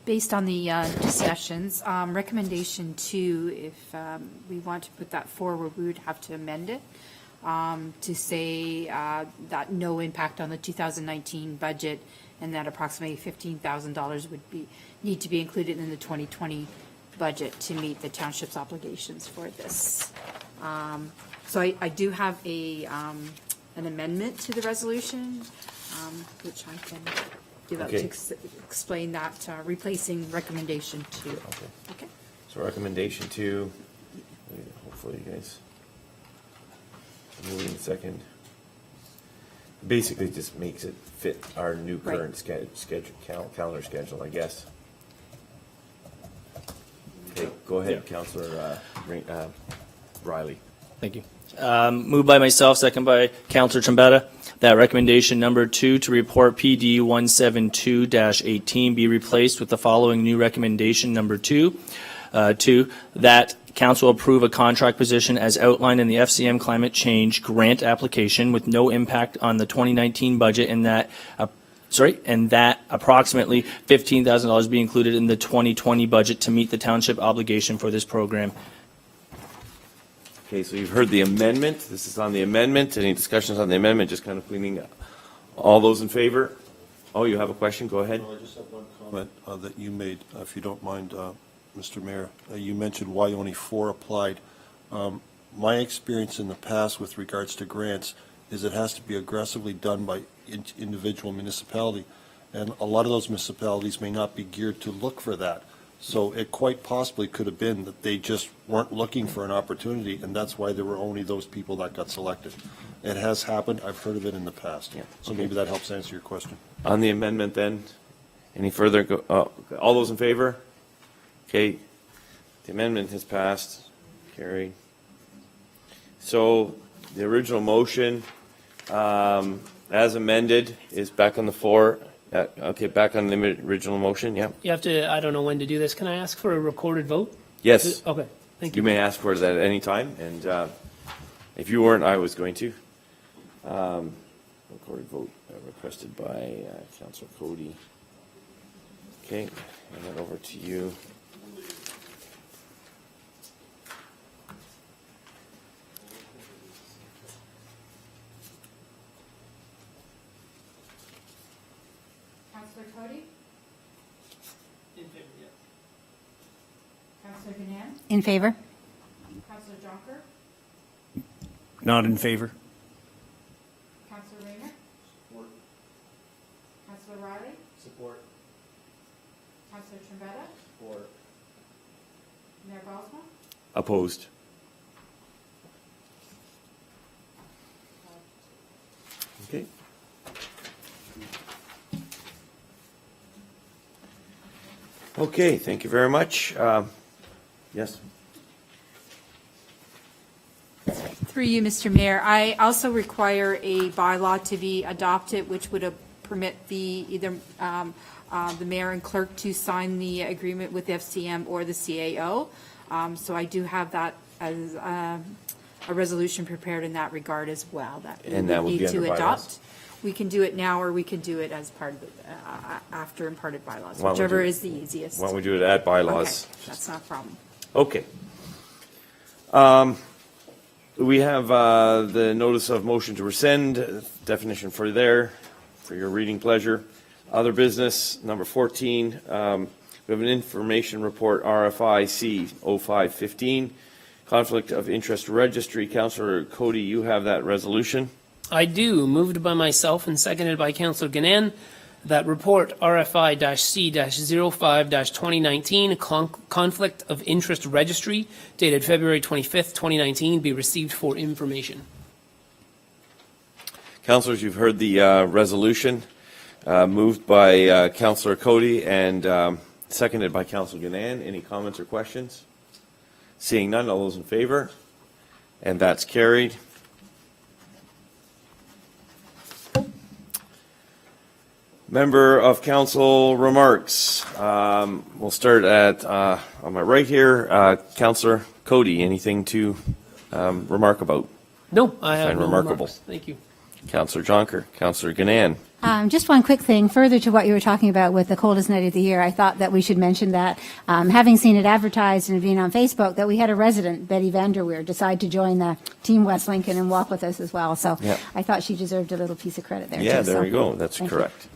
S13: Based on the discussions, recommendation 2, if we want to put that forward, we would have to amend it to say that no impact on the 2019 budget, and that approximately $15,000 would need to be included in the 2020 budget to meet the township's obligations for this. So I do have an amendment to the resolution, which I can give up to explain that, replacing recommendation 2. Okay.
S1: So recommendation 2, hopefully you guys move in a second. Basically just makes it fit our new current calendar schedule, I guess. Okay, go ahead, Councillor Riley.
S10: Thank you. Moved by myself, second by Councillor Trombetta, that recommendation number 2 to report PD 172-18 be replaced with the following new recommendation number 2. 2, that council approve a contract position as outlined in the FCM climate change grant application with no impact on the 2019 budget, and that approximately $15,000 be included in the 2020 budget to meet the township obligation for this program.
S1: Okay, so you've heard the amendment. This is on the amendment. Any discussions on the amendment? Just kind of cleaning up. All those in favor? Oh, you have a question? Go ahead.
S5: No, I just have one comment that you made, if you don't mind, Mr. Mayor. You mentioned why only 4 applied. My experience in the past with regards to grants is it has to be aggressively done by individual municipality, and a lot of those municipalities may not be geared to look for that. So it quite possibly could have been that they just weren't looking for an opportunity, and that's why there were only those people that got selected. It has happened. I've heard of it in the past.
S1: Yeah.
S5: So maybe that helps answer your question.
S1: On the amendment then, any further? All those in favor? Okay, the amendment has passed. Carried. So the original motion, as amended, is back on the floor. Okay, back on the original motion, yeah.
S11: You have to, I don't know when to do this. Can I ask for a recorded vote?
S1: Yes.
S11: Okay, thank you.
S1: You may ask for it at any time, and if you weren't, I was going to. Recorded vote requested by Councillor Cody. Okay, and then over to you.
S13: Councillor Cody? In favor, yes. Councillor Ganam?
S8: In favor?
S13: Councillor Jonker?
S2: Not in favor.
S13: Councillor Rayner? Support. Councillor Riley?
S6: Support.
S13: Councillor Trombetta?
S6: Support.
S13: Mayor Bosma?
S1: Opposed. Okay. Okay, thank you very much. Yes.
S13: Through you, Mr. Mayor, I also require a bylaw to be adopted, which would permit either the mayor and clerk to sign the agreement with FCM or the CAO. So I do have that as a resolution prepared in that regard as well, that we
S1: And that would
S13: need
S1: be
S13: to
S1: under bylaws?
S13: adopt. We can do it now, or we can do it as part of the, after and part of bylaws,
S1: Why don't we
S13: whichever
S1: do-
S13: is the easiest.
S1: Why don't we do it at bylaws?
S13: Okay, that's not a problem.
S1: Okay. We have the notice of motion to rescind, definition for your reading pleasure. Other business, number 14, we have an information report, RFIC 0515, Conflict of Interest Registry. Councillor Cody, you have that resolution.
S11: I do, moved by myself and seconded by Councillor Ganan, that report RFI-C-05-2019, Conflict of Interest Registry, dated February 25th, 2019, be received for information.
S1: Councillors, you've heard the resolution, moved by Councillor Cody and seconded by Councillor Ganan. Any comments or questions? Seeing none, all those in favor? And that's carried. Member of Council remarks. We'll start at, on my right here, Councillor Cody. Anything to remark about?
S11: No, I have
S1: Fine,
S11: no
S1: remarkable.
S11: remarks. Thank you.
S1: Councillor Jonker, Councillor Ganan.
S8: Just one quick thing, further to what you were talking about with the coldest night of the year, I thought that we should mention that, having seen it advertised and being on Facebook, that we had a resident, Betty Vanderweer, decide to join the Team West Lincoln and walk with us as well. So
S1: Yeah.
S8: I thought she deserved a little piece of credit there,
S1: Yeah,
S8: too.
S1: there
S8: So
S1: we go. That's
S8: thank you.
S1: correct.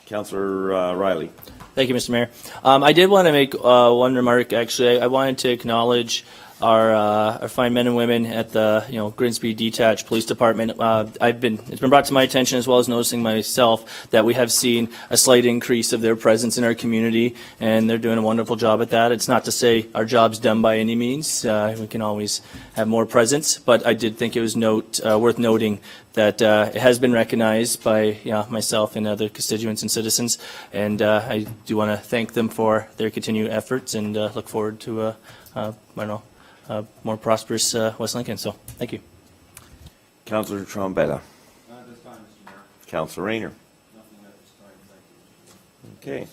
S1: Councillor Riley.
S10: Thank you, Mr. Mayor. I did want to make one remark, actually. I wanted to acknowledge our fine men and women at the Grimsby Detached Police Department. It's been brought to my attention, as well as noticing myself, that we have seen a slight increase of their presence in our community, and they're doing a wonderful job at that. It's not to say our job's done by any means. We can always have more presence, but I did think it was worth noting that it has been recognized by myself and other constituents and citizens, and I do want to thank them for their continued efforts and look forward to more prosperous West Lincoln. So, thank you.
S1: Councillor Trombetta. Councillor Rayner. Okay.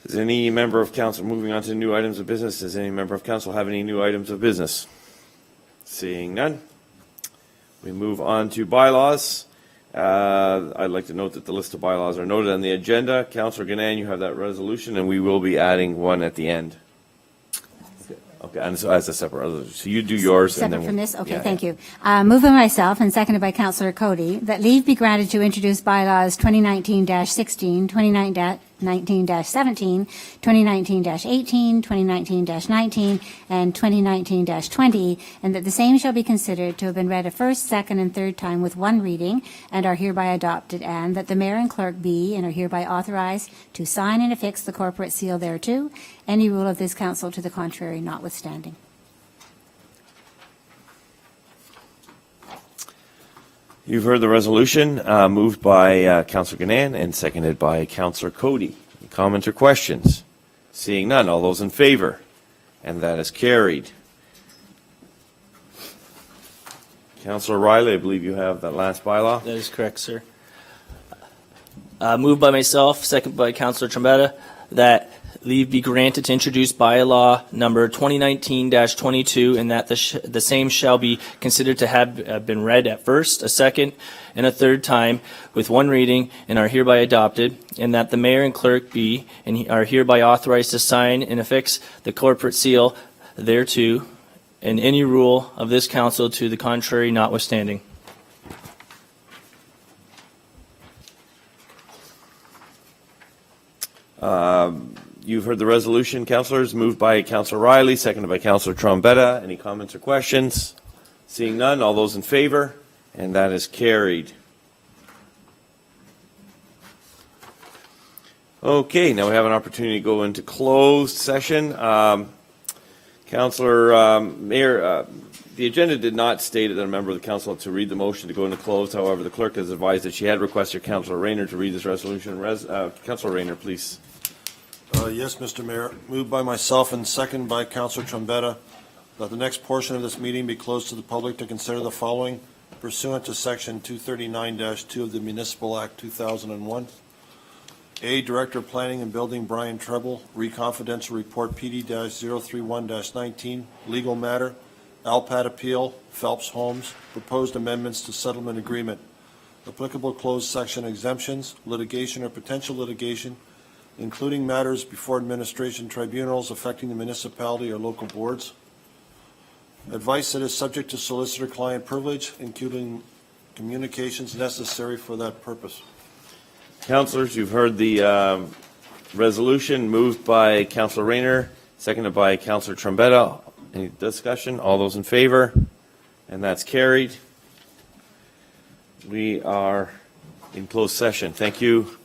S1: Does any member of council, moving on to new items of business, does any member of council have any new items of business? Seeing none. We move on to bylaws. I'd like to note that the list of bylaws are noted on the agenda. Councillor Ganan, you have that resolution, and we will be adding one at the end. Okay, and so as a separate resolution. So you do yours, and then
S8: Separate from this? Okay,
S1: yeah,
S8: thank you. Moved by myself and seconded by Councillor Cody, that leave be granted to introduce bylaws 2019-16, 2019-17, 2019-18, 2019-19, and 2019-20, and that the same shall be considered to have been read a first, second, and third time with one reading, and are hereby adopted, and that the mayor and clerk be and are hereby authorized to sign and affix the corporate seal thereto, any rule of this council to the contrary notwithstanding.
S1: You've heard the resolution, moved by Councillor Ganan and seconded by Councillor Cody. Any comments or questions? Seeing none, all those in favor? And that is carried. Councillor Riley, I believe you have that last bylaw.
S10: That is correct, sir. Moved by myself, second by Councillor Trombetta, that leave be granted to introduce bylaw number 2019-22, and that the same shall be considered to have been read at first, a second, and a third time with one reading, and are hereby adopted, and that the mayor and clerk be and are hereby authorized to sign and affix the corporate seal thereto, and any rule of this council to the contrary notwithstanding.
S1: You've heard the resolution, councillors, moved by Councillor Riley, seconded by Councillor Trombetta. Any comments or questions? Seeing none, all those in favor? And that is carried. Okay, now we have an opportunity to go into closed session. Councillor Mayor, The agenda did not state that a member of the council to read the motion to go into closed. However, the clerk has advised that she had requested Councillor Rayner to read this resolution. Councillor Rayner, please.
S5: Yes, Mr. Mayor. Moved by myself and second by Councillor Trombetta that the next portion of this meeting be closed to the public to consider the following pursuant to Section 239-2 of the Municipal Act 2001. A, Director of Planning and Building Brian Treble, re-confidential report PD-031-19, legal matter, Alpat appeal, Phelps Homes, proposed amendments to settlement agreement, applicable closed section exemptions, litigation or potential litigation, including matters before administration tribunals affecting the municipality or local boards. Advice that is subject to solicitor-client privilege, including communications necessary for that purpose.
S1: Councillors, you've heard the resolution moved by Councillor Rayner, seconded by Councillor Trombetta. Any discussion? All those in favor? And that's carried. We are in closed session. Thank you.